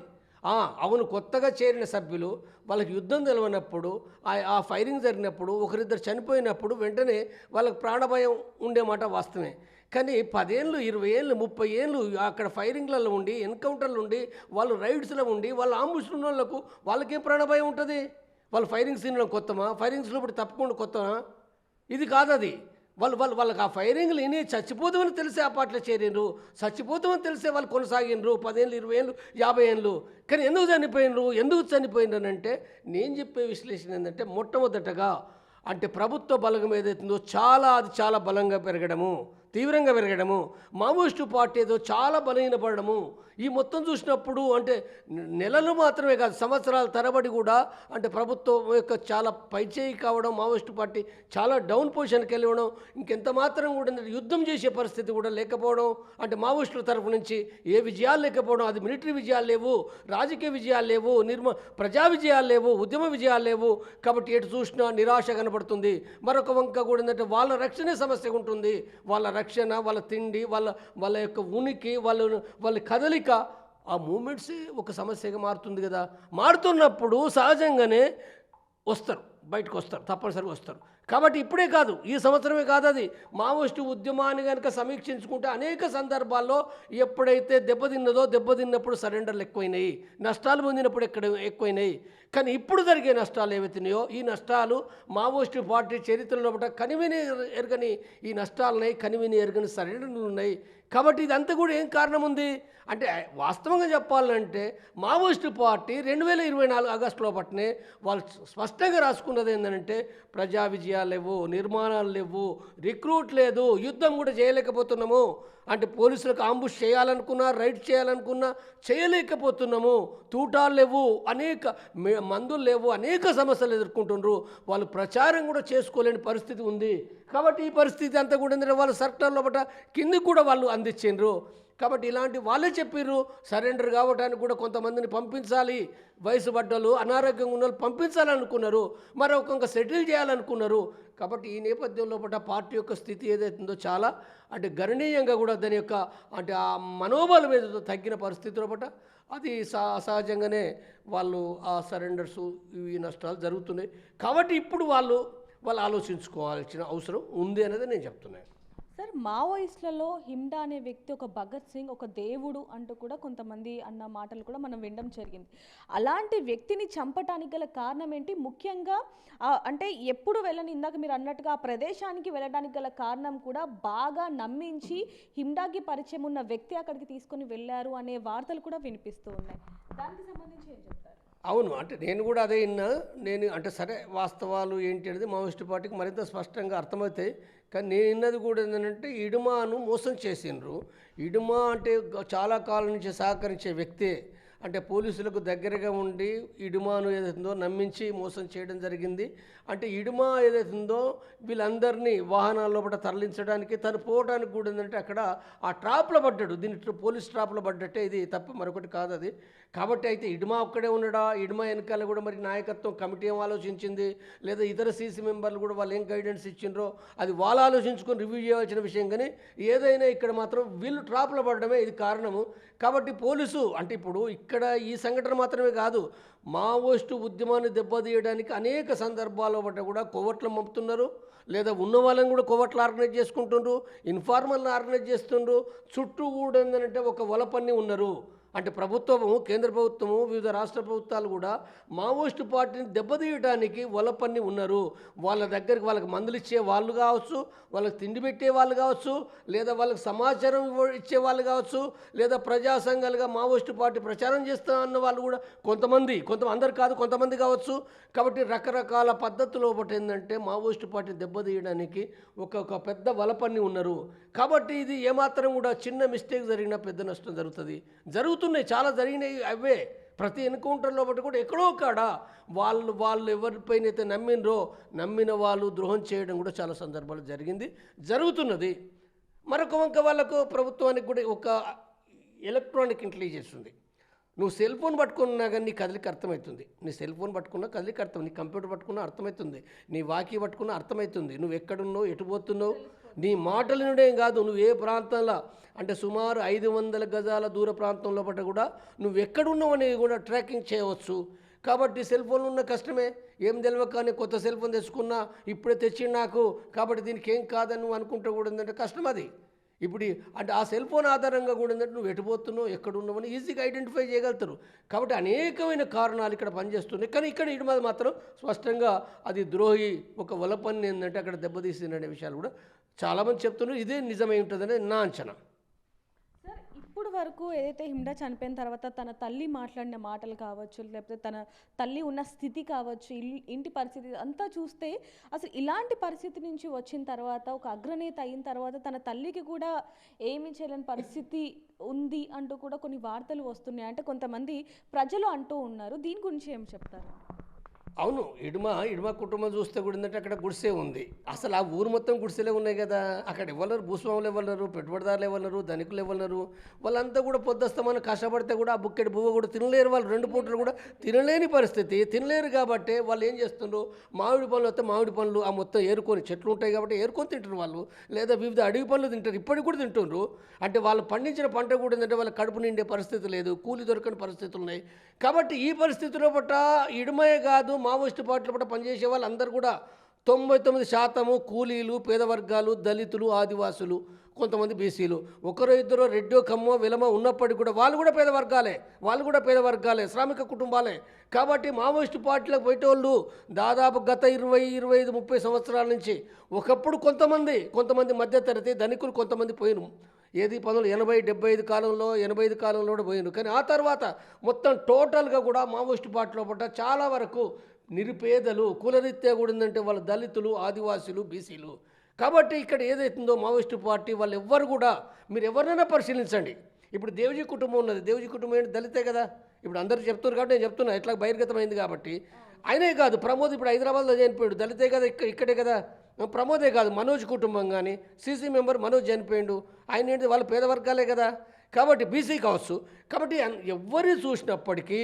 అవును, కొత్తగా చేరిన సభ్యులు వాళ్ళకి యుద్ధం తెలియనప్పుడు ఆ ఫైరింగ్ జరిగినప్పుడు ఒకరిద్దరు చనిపోయినప్పుడు వెంటనే వాళ్ళకి ప్రాణభయం ఉండే మాట వాస్తవమే. కానీ 10 ఏళ్ళు, 20 ఏళ్ళు, 30 ఏళ్ళు అక్కడ ఫైరింగ్లలో ఉండి, ఎన్కౌంటర్లు ఉండి, వాళ్ళు రైడ్స్లో ఉండి, వాళ్ళు ఆంబుష్లు ఉన్న వాళ్ళకు వాళ్ళకేం ప్రాణభయం ఉంటుంది? వాళ్ళు ఫైరింగ్ సీన్లో కొత్తమా? ఫైరింగ్స్లో ఇప్పుడు తప్పకుండా కొత్తమా? ఇది కాదది. వాళ్ళకి ఆ ఫైరింగ్లు విని చచ్చిపోతామని తెలిసే ఆ పాటలో చేరిండ్రు, చచ్చిపోతామని తెలిసే వాళ్ళు కొనసాగిండ్రు 10 ఏళ్ళు, 20 ఏళ్ళు, 50 ఏళ్ళు. కానీ ఎందుకు చనిపోయినరు అని అంటే నేను చెప్పే విశ్లేషణ ఏంటంటే మొట్టమొదటగా అంటే ప్రభుత్వ బలగం ఏదైతుందో అది చాలా బలంగా పెరగడము, తీవ్రంగా పెరగడము, మావోయిస్టు పార్టీ ఏదో చాలా బలహీనపడము. ఈ మొత్తం చూసినప్పుడు అంటే నెలలు మాత్రమే కాదు, సంవత్సరాల తరబడి కూడా అంటే ప్రభుత్వం యొక్క చాలా పైచేయి కావడం, మావోయిస్టు పార్టీ చాలా డౌన్ పొజిషన్కి వెళ్ళడం, ఇంకెంత మాత్రం కూడా యుద్ధం చేసే పరిస్థితి కూడా లేకపోవడం, అంటే మావోయిస్టుల తరఫు నుంచి ఏ విజయాలు లేకపోవడం, అది మిలిటరీ విజయాలు లేవు, రాజకీయ విజయాలు లేవు, ప్రజా విజయాలు లేవు, ఉద్యమ విజయాలు లేవు. కాబట్టి ఎటు చూసినా నిరాశ కనబడుతుంది. మరొక వంక కూడా ఏంటంటే వాళ్ళ రక్షణే సమస్య ఉంటుంది. వాళ్ళ రక్షణ, వాళ్ళ తిండి, వాళ్ళ యొక్క ఉనికి, వాళ్ళ కదలిక, ఆ మూమెంట్స్ ఒక సమస్యగా మారుతుంది కదా. మారుతున్నప్పుడు సహజంగానే బయటకు వస్తారు, తప్పనిసరిగా వస్తారు. కాబట్టి ఇప్పుడే కాదు, ఈ సంవత్సరమే కాదు, అది మావోయిస్టు ఉద్యమాన్ని కనుక సమీక్షించుకుంటే అనేక సందర్భాల్లో ఎప్పుడైతే దెబ్బతిన్నప్పుడు సరెండర్లు ఎక్కువైనాయి, నష్టాలు పొందినప్పుడు ఎక్కువైనాయి. కానీ ఇప్పుడు జరిగే నష్టాలు ఏవైతున్నాయో ఈ నష్టాలు మావోయిస్టు పార్టీ చరిత్రలో కనివిని ఎరగని ఈ నష్టాలున్నాయి, కనివిని ఎరగని సరెండర్లు ఉన్నాయి. కాబట్టి ఇదంతా కూడా ఏం కారణం ఉంది అంటే వాస్తవంగా చెప్పాలంటే మావోయిస్టు పార్టీ 2024 ఆగస్టులో పట్టినే వాళ్ళు స్పష్టంగా రాసుకున్నది ఏంటంటే ప్రజా విజయాలు లేవు, నిర్మాణాలు లేవు, రిక్రూట్ లేదు, యుద్ధం కూడా చేయలేకపోతున్నాము. అంటే పోలీసులకు ఆంబుష్ చేయాలనుకున్నా, రైడ్ చేయాలనుకున్నా చేయలేకపోతున్నాము. తూటాలు లేవు, అనేక మందులు లేవు, అనేక సమస్యలు ఎదుర్కొంటున్నారు. వాళ్ళు ప్రచారం కూడా చేసుకోలేని పరిస్థితి ఉంది. కాబట్టి ఈ పరిస్థితి అంతా కూడా ఏంటంటే వాళ్ళు సర్కార్ లోపల కిందికి కూడా వాళ్ళు అందించిండ్రు. కాబట్టి ఇలాంటి వాళ్ళే చెప్పారు సరెండర్ కావడానికి కూడా కొంతమందిని పంపించాలి, వయసు పడ్డలు, అనారోగ్యంగా ఉన్న వాళ్ళు పంపించాలనుకున్నారు, మరొక సెటిల్ చేయాలనుకున్నారు. కాబట్టి ఈ నేపథ్యంలో పార్టీ యొక్క స్థితి ఏదైతుందో చాలా అంటే గణనీయంగా కూడా దాని యొక్క అంటే ఆ మనోబలం ఏదో తగ్గిన పరిస్థితిలో అది సహజంగానే వాళ్ళు ఆ సరెండర్స్ ఈ నష్టాలు జరుగుతున్నాయి. కాబట్టి ఇప్పుడు వాళ్ళు ఆలోచించుకోవాల్సిన అవసరం ఉంది అనేది నేను చెప్తున్నాను. సార్, మావోయిస్టులలో హిమ్డా అనే వ్యక్తి ఒక భగత్ సింగ్, ఒక దేవుడు అంటూ కూడా కొంతమంది అన్న మాటలు కూడా మనం వినడం జరిగింది. అలాంటి వ్యక్తిని చంపటానికి గల కారణం ఏంటి? ముఖ్యంగా అంటే ఎప్పుడు వెళ్ళని, ఇందాక మీరు అన్నట్టుగా ఆ ప్రదేశానికి వెళ్ళడానికి గల కారణం కూడా బాగా నమ్మించి హిమ్డాకి పరిచయం ఉన్న వ్యక్తి అక్కడికి తీసుకొని వెళ్ళారు అనే వార్తలు కూడా వినిపిస్తూ ఉన్నాయి. దానికి సంబంధించి ఏం చెప్తారు? అవును, అంటే నేను కూడా అదే విన్నా. నేను అంటే సరే వాస్తవాలు ఏంటి అనేది మావోయిస్టు పార్టీకి మరింత స్పష్టంగా అర్థమవుతాయి. కానీ నేను విన్నది కూడా ఏంటంటే ఇడుమాను మోసం చేసిండ్రు. ఇడుమా అంటే చాలా కాలం నుంచి సహకరించే వ్యక్తే. అంటే పోలీసులకు దగ్గరగా ఉండి ఇడుమాను ఏదైతుందో నమ్మించి మోసం చేయడం జరిగింది. అంటే ఇడుమా ఏదైతుందో వీళ్ళందరినీ వాహనాల్లో తరలించడానికి తను పోవడానికి కూడా ఏంటంటే అక్కడ ఆ ట్రాప్లో పడ్డాడు. దీని పోలీస్ ట్రాప్లో పడ్డట్టే, ఇది తప్ప మరొకటి కాదు అది. కాబట్టి అయితే ఇడుమా ఒక్కడే ఉన్నాడా, ఇడుమా వెనకాల కూడా మరి నాయకత్వం కమిటీ ఏం ఆలోచించింది, లేదా ఇతర సీసీ మెంబర్లు కూడా వాళ్ళు ఏం గైడెన్స్ ఇచ్చిండ్రో అది వాళ్ళు ఆలోచించుకొని రివ్యూ చేయవలసిన విషయం. కానీ ఏదైనా ఇక్కడ మాత్రం వీళ్ళు ట్రాప్లో పడడమే ఇది కారణము. కాబట్టి పోలీసు అంటే ఇప్పుడు ఇక్కడ ఈ సంఘటన మాత్రమే కాదు, మావోయిస్టు ఉద్యమాన్ని దెబ్బతీయడానికి అనేక సందర్భాల్లో బట్ట కూడా కొవ్వట్లు పంపుతున్నారు, లేదా ఉన్న వాళ్ళని కూడా కొవ్వట్లు ఆర్గనైజ్ చేసుకుంటుండ్రు, ఇన్ఫార్మల్ని ఆర్గనైజ్ చేస్తుండ్రు. చుట్టూ కూడా ఏంటంటే ఒక వలపన్ని ఉన్నారు. అంటే ప్రభుత్వము, కేంద్ర ప్రభుత్వము, వివిధ రాష్ట్ర ప్రభుత్వాలు కూడా మావోయిస్టు పార్టీని దెబ్బతీయడానికి వలపన్ని ఉన్నారు. వాళ్ళ దగ్గరికి వాళ్ళకి మందులు ఇచ్చే వాళ్ళు కావచ్చు, వాళ్ళకి తిండి పెట్టే వాళ్ళు కావచ్చు, లేదా వాళ్ళకి సమాచారం ఇచ్చే వాళ్ళు కావచ్చు, లేదా ప్రజా సంఘాలుగా మావోయిస్టు పార్టీ ప్రచారం చేస్తా అన్న వాళ్ళు కూడా కొంతమంది అందరు కాదు కొంతమంది కావచ్చు. కాబట్టి రకరకాల పద్ధతులు ఒకటి ఏంటంటే మావోయిస్టు పార్టీ దెబ్బతీయడానికి ఒక పెద్ద వలపన్ని ఉన్నారు. కాబట్టి ఇది ఏమాత్రం కూడా చిన్న మిస్టేక్ జరిగినా పెద్ద నష్టం జరుగుతున్నాయి, చాలా జరిగినాయి. అవే ప్రతి ఎన్కౌంటర్లో బట్టి కూడా ఎక్కడో కాడ వాళ్ళు ఎవరిపైన అయితే నమ్మిన వాళ్ళు ద్రోహం చేయడం కూడా చాలా సందర్భాలు జరుగుతున్నది. మరొక వంక వాళ్ళకు ప్రభుత్వానికి కూడా ఒక ఎలక్ట్రానిక్ ఇంటెలిజెన్స్ ఉంది. నువ్వు సెల్ ఫోన్ పట్టుకున్నా కానీ నీ కదలిక అర్థమవుతుంది, నీ సెల్ ఫోన్ పట్టుకున్నా కదలిక అర్థం, నీ కంప్యూటర్ పట్టుకున్నా అర్థమవుతుంది, నీ వాకీ పట్టుకున్నా అర్థమవుతుంది, నువ్వు ఎక్కడున్నావు ఎటు పోతున్నావు. నీ మాటలు వినడం కాదు, నువ్వు ఏ ప్రాంతంలో అంటే సుమారు 500 గజాల దూర ప్రాంతంలో పట్ల కూడా నువ్వు ఎక్కడున్నావు అనేది కూడా ట్రాకింగ్ చేయవచ్చు. కాబట్టి సెల్ ఫోన్లు ఉన్న కష్టమే, ఏం తెలియక కానీ కొత్త సెల్ ఫోన్ తెచ్చుకున్నా ఇప్పుడే తెచ్చి నాకు, కాబట్టి దీనికి ఏం కాదని నువ్వు అనుకుంటూ కూడా ఏంటంటే కష్టం అది. ఇప్పుడు అంటే ఆ సెల్ ఫోన్ ఆధారంగా కూడా ఏంటంటే నువ్వు ఎటుపోతున్నావు ఎక్కడున్నావని ఈజీగా ఐడెంటిఫై చేయగలుగుతారు. కాబట్టి అనేకమైన కారణాలు ఇక్కడ పనిచేస్తున్నాయి. కానీ ఇక్కడ ఇటు మీద మాత్రం స్పష్టంగా అది ద్రోహి ఒక వలపన్ని ఏంటంటే అక్కడ దెబ్బతీసిందనే విషయాలు కూడా చాలామంది చెప్తున్నారు. ఇదే నిజమై ఉంటుందని నా అంచనా. సార్, ఇప్పుడు వరకు ఏదైతే హిమ్డా చనిపోయిన తర్వాత తన తల్లి మాట్లాడిన మాటలు కావచ్చు, లేకపోతే తన తల్లి ఉన్న స్థితి కావచ్చు, ఇంటి పరిస్థితి అంతా చూస్తే అసలు ఇలాంటి పరిస్థితి నుంచి వచ్చిన తర్వాత ఒక అగ్రనేత అయిన తర్వాత తన తల్లికి కూడా ఏమీ చేయలేని పరిస్థితి ఉంది అంటూ కూడా కొన్ని వార్తలు వస్తున్నాయి. అంటే కొంతమంది ప్రజలు అంటూ ఉన్నారు. దీని గురించి ఏం చెప్తారు? అవును, ఇడుమ కుటుంబం చూస్తే కూడా ఏంటంటే అక్కడ గుడిసె ఉంది. అసలు ఆ ఊరు మొత్తం గుడిసెలే ఉన్నాయి కదా. అక్కడ ఇవ్వలేరు, భూస్వాములు ఇవ్వలేరు, పెట్టుబడిదారులు ఇవ్వలేరు, ధనికులు ఇవ్వలేరు. వాళ్ళంతా కూడా పొద్దుస్తమని కష్టపడితే కూడా ఆ బుక్కెడు బువ్వ కూడా తినలేరు. వాళ్ళు 2 పూటలు కూడా తినలేని పరిస్థితి, తినలేరు. కాబట్టి వాళ్ళు ఏం చేస్తుండ్రు, మామిడి పనులు వస్తే మామిడి పనులు ఆ మొత్తం ఏరుకొని, చెట్లు ఉంటాయి కాబట్టి ఏరుకొని తింటారు వాళ్ళు, లేదా వివిధ అడవి పనులు తింటారు, ఇప్పటికి కూడా తింటుండ్రు. అంటే వాళ్ళు పండించిన పంట కూడా ఏంటంటే వాళ్ళ కడుపు నిండే పరిస్థితి లేదు, కూలి దొరకని పరిస్థితులు ఉన్నాయి. కాబట్టి ఈ పరిస్థితిలో పట్ల ఇడుమయే కాదు మావోయిస్టు పార్టీల పట్ల పనిచేసే వాళ్ళు అందరూ కూడా 99% కూలీలు, పేద వర్గాలు, దళితులు, ఆదివాసులు, కొంతమంది బీసీలు. ఒకరో ఇద్దరో రెడ్డో కమ్మో విలమో ఉన్నప్పటికీ కూడా వాళ్ళు కూడా పేద వర్గాలే, శ్రామిక కుటుంబాలే. కాబట్టి మావోయిస్టు పార్టీలకు పోయేటోళ్ళు దాదాపు గత 20, 25, 30 సంవత్సరాల నుంచి ఒకప్పుడు కొంతమంది మధ్యతరగతి ధనికులు కొంతమంది పోయిను. ఏది 1980, 85 కాలంలో కూడా పోయిను. కానీ ఆ తర్వాత మొత్తం టోటల్గా కూడా మావోయిస్టు పార్టీలో పట్ల చాలా వరకు నిరుపేదలు, కులరీత్యా కూడా ఏంటంటే వాళ్ళ దళితులు, ఆదివాసులు, బీసీలు. కాబట్టి ఇక్కడ ఏదైతుందో మావోయిస్టు పార్టీ వాళ్ళు ఎవ్వరు కూడా, మీరు ఎవరినైనా పరిశీలించండి. ఇప్పుడు దేవ్జీ కుటుంబం ఉన్నది, దేవ్జీ కుటుంబం ఏంటి, దళితే కదా. ఇప్పుడు అందరూ చెప్తున్నారు కాబట్టి నేను చెప్తున్నా, ఎట్లా బహిర్గతమైంది కాబట్టి. ఆయనే కాదు ప్రమోద్, ఇప్పుడు హైదరాబాద్లో చనిపోయాడు, దళితే కదా, ఇక్కడే కదా. ప్రమోదే కాదు, మనోజ్ కుటుంబం కానీ సీసీ మెంబర్ మనోజ్ చనిపోయాడు, ఆయన ఏంటి వాళ్ళ పేద వర్గాలే కదా. కాబట్టి బీసీ కావచ్చు. కాబట్టి ఎవరు చూసినప్పటికీ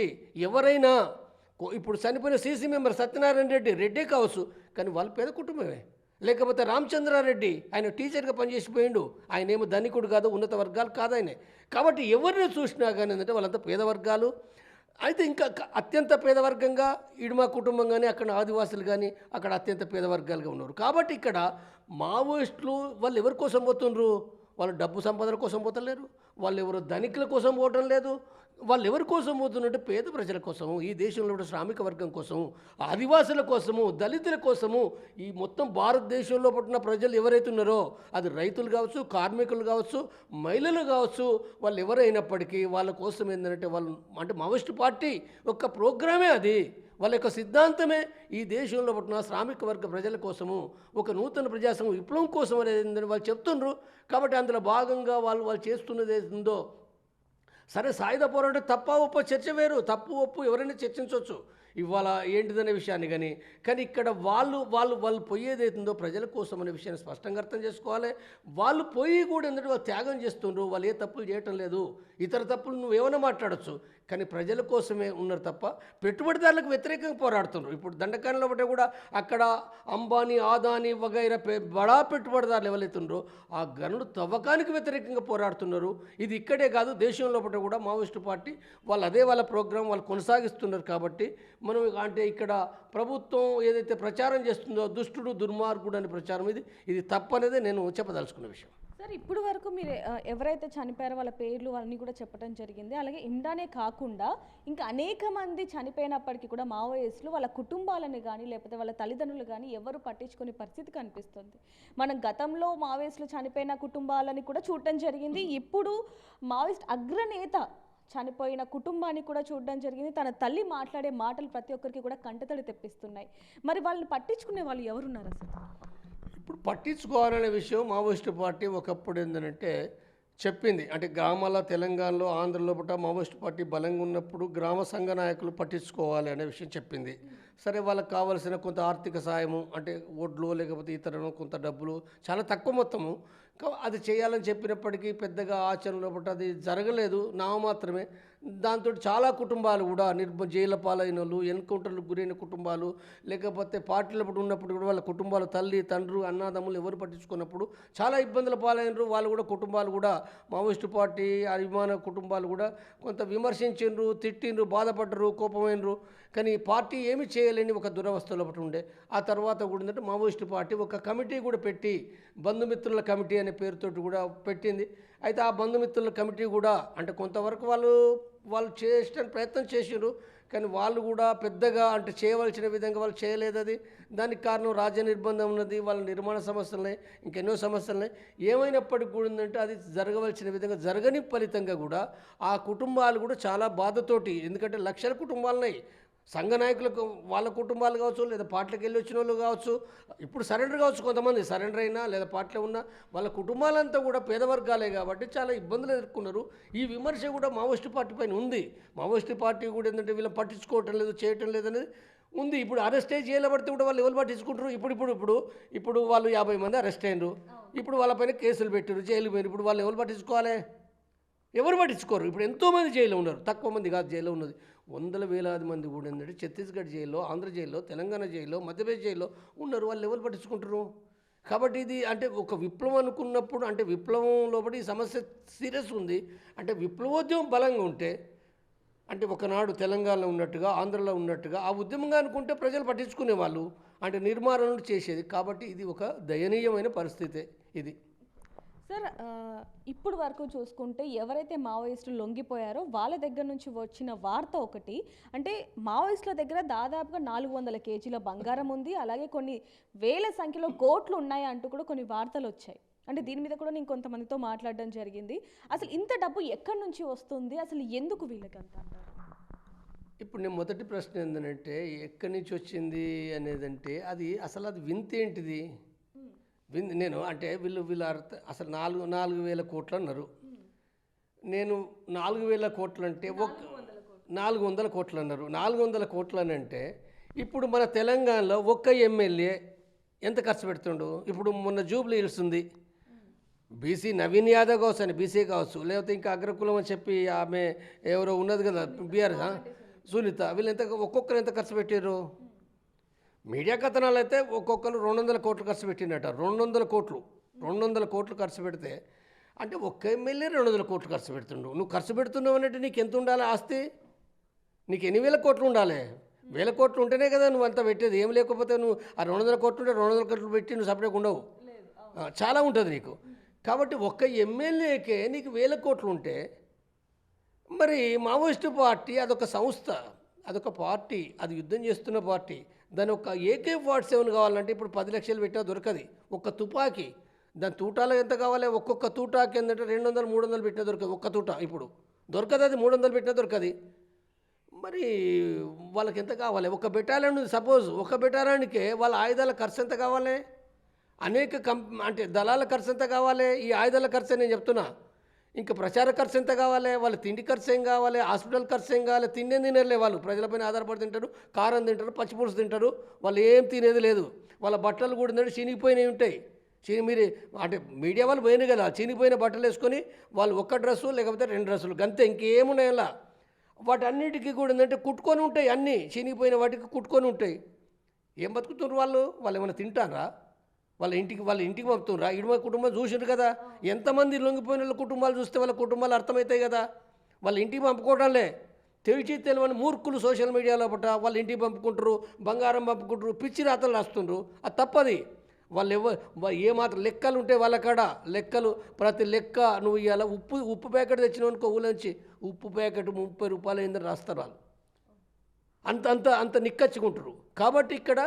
ఎవరైనా ఇప్పుడు చనిపోయిన సీసీ మెంబర్ సత్యనారాయణ రెడ్డి కావచ్చు, కానీ వాళ్ళ పేద కుటుంబమే. లేకపోతే రామచంద్రారెడ్డి, ఆయన టీచర్గా పనిచేసిపోయిండు, ఆయన ఏమో ధనికుడు కాదు, ఉన్నత వర్గాలు కాదు ఆయన. కాబట్టి ఎవరిని చూసినా కానీ ఏంటంటే వాళ్ళంతా పేద వర్గాలు. అయితే ఇంకా అత్యంత పేదవర్గంగా ఇడుమ కుటుంబం కానీ, అక్కడ ఆదివాసులు కానీ అక్కడ అత్యంత పేదవర్గాలుగా ఉన్నారు. కాబట్టి ఇక్కడ మావోయిస్టులు వాళ్ళు ఎవరి కోసం పోతుండ్రు, వాళ్ళు డబ్బు సంపాదన కోసం పోతలేరు, వాళ్ళు ఎవరు ధనికుల కోసం పోవటం లేదు. వాళ్ళు ఎవరి కోసం పోతున్నట్టు పేద ప్రజల కోసము, ఈ దేశంలో కూడా శ్రామిక వర్గం కోసము, ఆదివాసుల కోసము, దళితుల కోసము, ఈ మొత్తం భారతదేశంలో పుట్టిన ప్రజలు ఎవరైతే ఉన్నారో అది రైతులు కావచ్చు, కార్మికులు కావచ్చు, మహిళలు కావచ్చు, వాళ్ళు ఎవరైనప్పటికీ వాళ్ళ కోసం ఏంటంటే వాళ్ళు అంటే మావోయిస్టు పార్టీ ఒక ప్రోగ్రామే అది, వాళ్ళ యొక్క సిద్ధాంతమే ఈ దేశంలో పుట్టిన శ్రామిక వర్గ ప్రజల కోసము ఒక నూతన ప్రజాస్వామ్య విప్లవం కోసం అనేది వాళ్ళు చెప్తుండ్రు. కాబట్టి అందులో భాగంగా వాళ్ళు చేస్తున్నది ఏందో. సరే, సాయుధ పోరాటం తప్ప ఒప్ప చర్చ వేరు, తప్పు ఒప్పు ఎవరైనా చర్చించవచ్చు. ఇవాళ ఏంటిదనే విషయాన్ని కానీ ఇక్కడ వాళ్ళు పోయేది అవుతుందో ప్రజల కోసం అనే విషయాన్ని స్పష్టంగా అర్థం చేసుకోవాలి. వాళ్ళు పోయి కూడా ఎందుకంటే వాళ్ళు త్యాగం చేస్తుండ్రు, వాళ్ళు ఏ తప్పులు చేయటం లేదు. ఇతర తప్పులు నువ్వు ఏమైనా మాట్లాడచ్చు, కానీ ప్రజల కోసమే ఉన్నారు తప్ప పెట్టుబడిదారులకు వ్యతిరేకంగా పోరాడుతున్నారు. ఇప్పుడు దండకారణలో బట్టే కూడా అక్కడ అంబానీ, ఆదానీ వగైరా బడా పెట్టుబడిదారులు ఎవరైతుండ్రో ఆ గనులు తవ్వకానికి వ్యతిరేకంగా పోరాడుతున్నారు. ఇది ఇక్కడే కాదు, దేశంలో బట్ట కూడా మావోయిస్టు పార్టీ వాళ్ళు అదే వాళ్ళ ప్రోగ్రాం వాళ్ళు కొనసాగిస్తున్నారు. కాబట్టి మనం అంటే ఇక్కడ ప్రభుత్వం ఏదైతే ప్రచారం చేస్తుందో దుష్టుడు దుర్మార్గుడు అనే ప్రచారం ఇది తప్పనేదే నేను చెప్పదలుచుకున్న విషయం. సార్ ఇప్పుడు వరకు మీరు ఎవరైతే చనిపోయారో వాళ్ళ పేర్లు అన్నీ కూడా చెప్పడం జరిగింది. అలాగే ఇండానే కాకుండా ఇంకా అనేక మంది చనిపోయినప్పటికీ కూడా మావోయిస్టులు వాళ్ళ కుటుంబాలను కానీ లేకపోతే వాళ్ళ తల్లిదండ్రులు కానీ ఎవరు పట్టించుకునే పరిస్థితి కనిపిస్తుంది. మనం గతంలో మావోయిస్టులు చనిపోయిన కుటుంబాలని కూడా చూడటం జరిగింది. ఇప్పుడు మావోయిస్ట్ అగ్రనేత చనిపోయిన కుటుంబాన్ని కూడా చూడడం జరిగింది. తన తల్లి మాట్లాడే మాటలు ప్రతి ఒక్కరికి కూడా కంటతడి తెప్పిస్తున్నాయి. మరి వాళ్ళని పట్టించుకునే వాళ్ళు ఎవరున్నారు అసలు? ఇప్పుడు పట్టించుకోవాలనే విషయం మావోయిస్టు పార్టీ ఒకప్పుడు ఏంటంటే చెప్పింది. అంటే గ్రామాల తెలంగాణలో ఆంధ్రలో పుట్ట మావోయిస్టు పార్టీ బలంగా ఉన్నప్పుడు గ్రామ సంఘ నాయకులు పట్టించుకోవాలి అనే విషయం చెప్పింది. సరే, వాళ్ళకి కావాల్సిన కొంత ఆర్థిక సాయము అంటే ఓట్లు లేకపోతే ఇతరులు కొంత డబ్బులు చాలా తక్కువ మొత్తము అది చేయాలని చెప్పినప్పటికీ పెద్దగా ఆచరణలో పుట్ట అది జరగలేదు, నామమాత్రమే. దాంతో చాలా కుటుంబాలు కూడా జైళ్ళ పాలైన వాళ్ళు, ఎన్కౌంటర్లకు గురైన కుటుంబాలు, లేకపోతే పార్టీల ఉన్నప్పుడు కూడా వాళ్ళ కుటుంబాలు తల్లి తండ్రి అన్నదమ్ములు ఎవరు పట్టించుకున్నప్పుడు చాలా ఇబ్బందుల పాలైనరు. వాళ్ళు కూడా కుటుంబాలు కూడా మావోయిస్టు పార్టీ అభిమాన కుటుంబాలు కూడా కొంత విమర్శించిండ్రు, తిట్టిండ్రు, బాధపడ్డరు, కోపమైనరు. కానీ పార్టీ ఏమి చేయలేని ఒక దురవస్థలో ఒకటి ఉండే. ఆ తర్వాత కూడా ఏంటంటే మావోయిస్టు పార్టీ ఒక కమిటీ కూడా పెట్టి బంధుమిత్రుల కమిటీ అనే పేరుతోటి కూడా పెట్టింది. అయితే ఆ బంధుమిత్రుల కమిటీ కూడా అంటే కొంతవరకు వాళ్ళు చేయడానికి ప్రయత్నం చేసారు, కానీ వాళ్ళు కూడా పెద్దగా అంటే చేయవలసిన విధంగా వాళ్ళు చేయలేదు. అది దానికి కారణం రాజ్య నిర్బంధం ఉన్నది, వాళ్ళ నిర్మాణ సమస్యలనే ఇంకెన్నో సమస్యలనే. ఏమైనప్పటికీ కూడా ఏంటంటే అది జరగవలసిన విధంగా జరగని ఫలితంగా కూడా ఆ కుటుంబాలు కూడా చాలా బాధతోటి, ఎందుకంటే లక్షల కుటుంబాలున్నాయి సంఘ నాయకులకు, వాళ్ళ కుటుంబాలు కావచ్చు లేదా పార్టీలకు వెళ్ళి వచ్చిన వాళ్ళు కావచ్చు, ఇప్పుడు సరెండర్ కావచ్చు, కొంతమంది సరెండర్ అయినా లేదా పార్టీలో ఉన్న వాళ్ళ కుటుంబాలంతా కూడా పేదవర్గాలే కాబట్టి చాలా ఇబ్బందులు ఎదుర్కొన్నారు. ఈ విమర్శ కూడా మావోయిస్టు పార్టీ పైన ఉంది. మావోయిస్టు పార్టీ కూడా ఏంటంటే వీళ్ళని పట్టించుకోవటం లేదు, చేయటం లేదనేది ఉంది. ఇప్పుడు అరెస్ట్ చేయబడితే కూడా వాళ్ళు ఎవరు పట్టించుకుంటారు? ఇప్పుడు వాళ్ళు 50 మంది అరెస్ట్ అయినారు, ఇప్పుడు వాళ్ళపైన కేసులు పెట్టారు, జైలు పోయారు. ఇప్పుడు వాళ్ళు ఎవరు పట్టించుకోవాలి? ఎవరు పట్టించుకోరు. ఇప్పుడు ఎంతోమంది జైల్లో ఉన్నారు, తక్కువ మంది కాదు జైల్లో ఉన్నది, వందల వేలాది మంది కూడా ఏంటంటే ఛత్తీస్గఢ్ జైల్లో, ఆంధ్ర జైల్లో, తెలంగాణ జైల్లో, మధ్యప్రదేశ్ జైల్లో ఉన్నారు. వాళ్ళు ఎవరు పట్టించుకుంటారు? కాబట్టి ఇది అంటే ఒక విప్లవం అనుకున్నప్పుడు అంటే విప్లవం లోపల ఈ సమస్య సీరియస్ ఉంది. అంటే విప్లవోద్యమం బలంగా ఉంటే అంటే ఒకనాడు తెలంగాణలో ఉన్నట్టుగా ఆంధ్రలో ఉన్నట్టుగా ఆ ఉద్యమంగా అనుకుంటే ప్రజలు పట్టించుకునేవాళ్ళు, అంటే నిర్మాణలు చేసేది. కాబట్టి ఇది ఒక దయనీయమైన పరిస్థితే ఇది. సార్ ఇప్పుడు వరకు చూసుకుంటే ఎవరైతే మావోయిస్టులు లొంగిపోయారో వాళ్ళ దగ్గర నుంచి వచ్చిన వార్త ఒకటి, అంటే మావోయిస్టుల దగ్గర దాదాపుగా 400 కేజీల బంగారం ఉంది, అలాగే కొన్ని వేల సంఖ్యలో కోట్లు ఉన్నాయి అంటూ కూడా కొన్ని వార్తలు వచ్చాయి. అంటే దీని మీద కూడా నేను కొంతమందితో మాట్లాడడం జరిగింది. అసలు ఇంత డబ్బు ఎక్కడి నుంచి వస్తుంది, అసలు ఎందుకు వీళ్ళకంత అంటారు? ఇప్పుడు నేను మొదటి ప్రశ్న ఏంటంటే ఎక్కడి నుంచి వచ్చింది అనేదంటే అది వింత ఏంటిది? నేను అంటే వీళ్ళ అసలు 4,000 కోట్లు అన్నారు. నేను 4,000 కోట్లు అంటే 400 కోట్లు అన్నారు. 400 కోట్లు అని అంటే ఇప్పుడు మన తెలంగాణలో ఒక్క ఎమ్మెల్యే ఎంత ఖర్చు పెడుతుండు? ఇప్పుడు మొన్న జూబ్లీ హిల్స్ ఉంది, బీసీ నవీన్ యాదవ్ కావచ్చు అని బీసీ కావచ్చు, లేకపోతే ఇంకా అగ్రకులం అని చెప్పి ఆమె ఎవరో ఉన్నది కదా బీఆర్ సునీత, వీళ్ళు ఒక్కొక్కరు ఎంత ఖర్చు పెట్టారు? మీడియా కథనాలు అయితే ఒక్కొక్కరు 200 కోట్లు ఖర్చు పెట్టినట్ట. 200 కోట్లు ఖర్చు పెడితే అంటే ఒక్క ఎమ్మెల్యే 200 కోట్లు ఖర్చు పెడుతుండు. నువ్వు ఖర్చు పెడుతున్నావు అంటే నీకు ఎంత ఉండాలి ఆస్తి? నీకు ఎన్ని వేల కోట్లు ఉండాలి? 1000 కోట్లు ఉంటేనే కదా నువ్వు అంతా పెట్టేది. ఏం లేకపోతే నువ్వు ఆ 200 కోట్లు ఉంటే 200 కోట్లు పెట్టి నువ్వు సపరేట్గా ఉండవు, చాలా ఉంటుంది నీకు. కాబట్టి ఒక్క ఎమ్మెల్యేకే నీకు 1000 కోట్లు ఉంటే మరి మావోయిస్టు పార్టీ అదొక సంస్థ, అదొక పార్టీ, అది యుద్ధం చేస్తున్న పార్టీ. దాని ఒక AK-47 కావాలంటే ఇప్పుడు 10 లక్షలు పెట్టినా దొరకది. ఒక్క తుపాకీ దాని తూటాలో ఎంత కావాలి? ఒక్కొక్క తూటాకి ఏంటంటే 200-300 పెట్టినా దొరకదు. ఒక్క తూట ఇప్పుడు దొరకదు, అది 300 పెట్టినా దొరకది. మరి వాళ్ళకి ఎంత కావాలి? ఒక బెటాలియన్ సపోజ్, ఒక బెటాలియన్కే వాళ్ళ ఆయుధాల ఖర్చు ఎంత కావాలి? అనేక అంటే దళాల ఖర్చు ఎంత కావాలి? ఈ ఆయుధాల ఖర్చు నేను చెప్తున్నా. ఇంకా ప్రచార ఖర్చు ఎంత కావాలి, వాళ్ళ తిండి ఖర్చు ఏం కావాలి, హాస్పిటల్ ఖర్చు ఏం కావాలి, తిండే తినలే వాళ్ళు, ప్రజలపైన ఆధారపడి తింటారు, కారం తింటారు, పచ్చిపులుసు తింటారు, వాళ్ళు ఏం తినేది లేదు. వాళ్ళ బట్టలు కూడా ఏంటంటే చినిగిపోయినవి ఉంటాయి. మీరు అంటే మీడియా వాళ్ళు పోయినాయి కదా, చినిగిపోయిన బట్టలు వేసుకొని వాళ్ళు ఒక్క డ్రెస్సు లేకపోతే 2 డ్రెస్సులు గంతే, ఇంకేమున్నాయి అలా. వాటన్నిటికీ కూడా ఏంటంటే కుట్టుకొని ఉంటాయి, అన్నీ చినిగిపోయిన వాటికి కుట్టుకొని ఉంటాయి. ఏం బతుకుతున్నారు వాళ్ళు? వాళ్ళు ఏమైనా తింటారా? వాళ్ళ ఇంటికి పంపుతుర్రా? ఇడుమ కుటుంబం చూసిండ్రు కదా, ఎంతమంది లొంగిపోయిన వాళ్ళ కుటుంబాలు చూస్తే వాళ్ళ కుటుంబాలు అర్థమవుతాయి కదా. వాళ్ళ ఇంటికి పంపుకోవడంలే, తెలియని మూర్ఖులు సోషల్ మీడియాలో పట్ట వాళ్ళ ఇంటికి పంపుకుంటారు, బంగారం పంపుకుంటారు, పిచ్చి రాతలు రాస్తుండ్రు. అది తప్పది. వాళ్ళు ఏమాత్రం లెక్కలు ఉంటాయి వాళ్ళ కాడ, లెక్కలు ప్రతి లెక్క. నువ్వు ఇవాళ ఉప్పు ప్యాకెట్ తెచ్చినవనుకో, ఊళ్ళోంచి ఉప్పు ప్యాకెట్ 30 రూపాయలు అయిందని రాస్తారు వాళ్ళు. అంత నిక్కచ్చుకుంటారు. కాబట్టి ఇక్కడ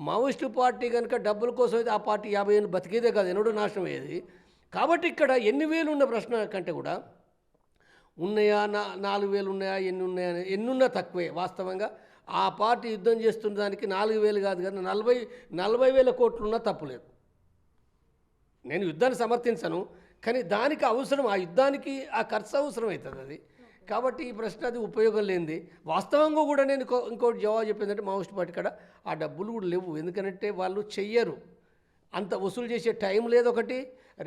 మావోయిస్టు పార్టీ కనుక డబ్బుల కోసం అయితే ఆ పార్టీ 50 ఏళ్ళు బతికేదే కాదు, ఎన్నడూ నాశనం అయ్యేది. కాబట్టి ఇక్కడ ఎన్ని వేలు ఉన్న ప్రశ్న కంటే కూడా ఉన్నాయా, 4,000 ఉన్నాయా, ఎన్ని ఉన్నాయా, ఎన్నున్నా తక్కువే. వాస్తవంగా ఆ పార్టీ యుద్ధం చేస్తున్న దానికి 4,000 కాదు కానీ 40,000 కోట్లు ఉన్నా తప్పులేదు. నేను యుద్ధాన్ని సమర్థించను, కానీ దానికి అవసరం, ఆ యుద్ధానికి ఆ ఖర్చు అవసరం అవుతుంది అది. కాబట్టి ఈ ప్రశ్న అది ఉపయోగం లేనిది. వాస్తవంగా కూడా నేను ఇంకోటి జవాబు చెప్పిందంటే మావోయిస్ట్ పార్టీ కాడ ఆ డబ్బులు కూడా లేవు. ఎందుకంటే వాళ్ళు చెయ్యరు, అంత వసూలు చేసే టైం లేదు ఒకటి.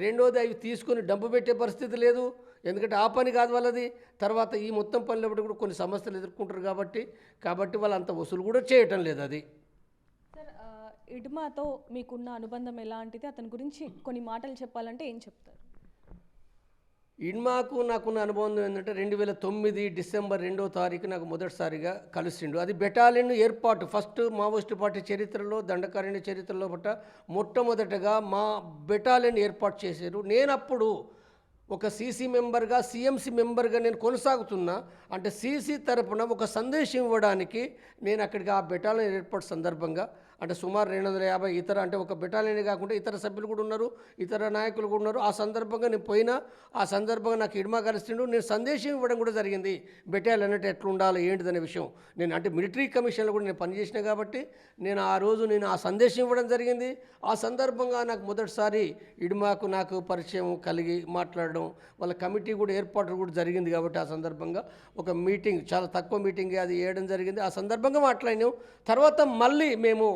రెండోది అవి తీసుకొని డబ్బు పెట్టే పరిస్థితి లేదు, ఎందుకంటే ఆ పని కాదు వాళ్ళది. తర్వాత ఈ మొత్తం పనిలో కూడా కొన్ని సమస్యలు ఎదుర్కొంటారు కాబట్టి వాళ్ళు అంత వసూలు కూడా చేయటం లేదు అది. సార్, ఇడ్మాతో మీకున్న అనుబంధం ఎలాంటిది? అతని గురించి కొన్ని మాటలు చెప్పాలంటే ఏం చెప్తారు? ఇడ్మాకు నాకున్న అనుభవం ఏంటంటే 2009 డిసెంబర్ 2వ తారీఖు నాకు మొదటిసారిగా కలిసిండు. అది బెటాలియన్ ఏర్పాటు, ఫస్ట్ మావోయిస్టు పార్టీ చరిత్రలో, దండకారణ్య చరిత్రలో మొట్టమొదటగా మా బెటాలియన్ ఏర్పాటు చేశారు. నేనప్పుడు ఒక సీసీ మెంబర్గా, సిఎంసి మెంబర్గా నేను కొనసాగుతున్నా. అంటే సీసీ తరపున ఒక సందేశం ఇవ్వడానికి నేను అక్కడికి ఆ బెటాలియన్ ఏర్పాటు సందర్భంగా, అంటే సుమారు 250 ఇతర, అంటే ఒక బెటాలియన్ కాకుండా ఇతర సభ్యులు కూడా ఉన్నారు, ఇతర నాయకులు కూడా ఉన్నారు. ఆ సందర్భంగా నేను పోయినా, ఆ సందర్భంగా నాకు ఇడ్మా కలిసిండు. నేను సందేశం ఇవ్వడం కూడా జరిగింది, బెటాలియన్ అంటే ఎట్లా ఉండాలి ఏంటిదనే విషయం. నేను అంటే మిలిటరీ కమిషన్లో కూడా నేను పనిచేసిన కాబట్టి నేను ఆ రోజు ఆ సందేశం ఇవ్వడం జరిగింది. ఆ సందర్భంగా నాకు మొదటిసారి ఇడ్మాకు నాకు పరిచయం కలిగి మాట్లాడడం, వాళ్ళ కమిటీ కూడా ఏర్పాటు కూడా జరిగింది. కాబట్టి ఆ సందర్భంగా ఒక మీటింగ్, చాలా తక్కువ మీటింగ్ అది వేయడం జరిగింది. ఆ సందర్భంగా మాట్లాడినాం. తర్వాత మళ్ళీ మేము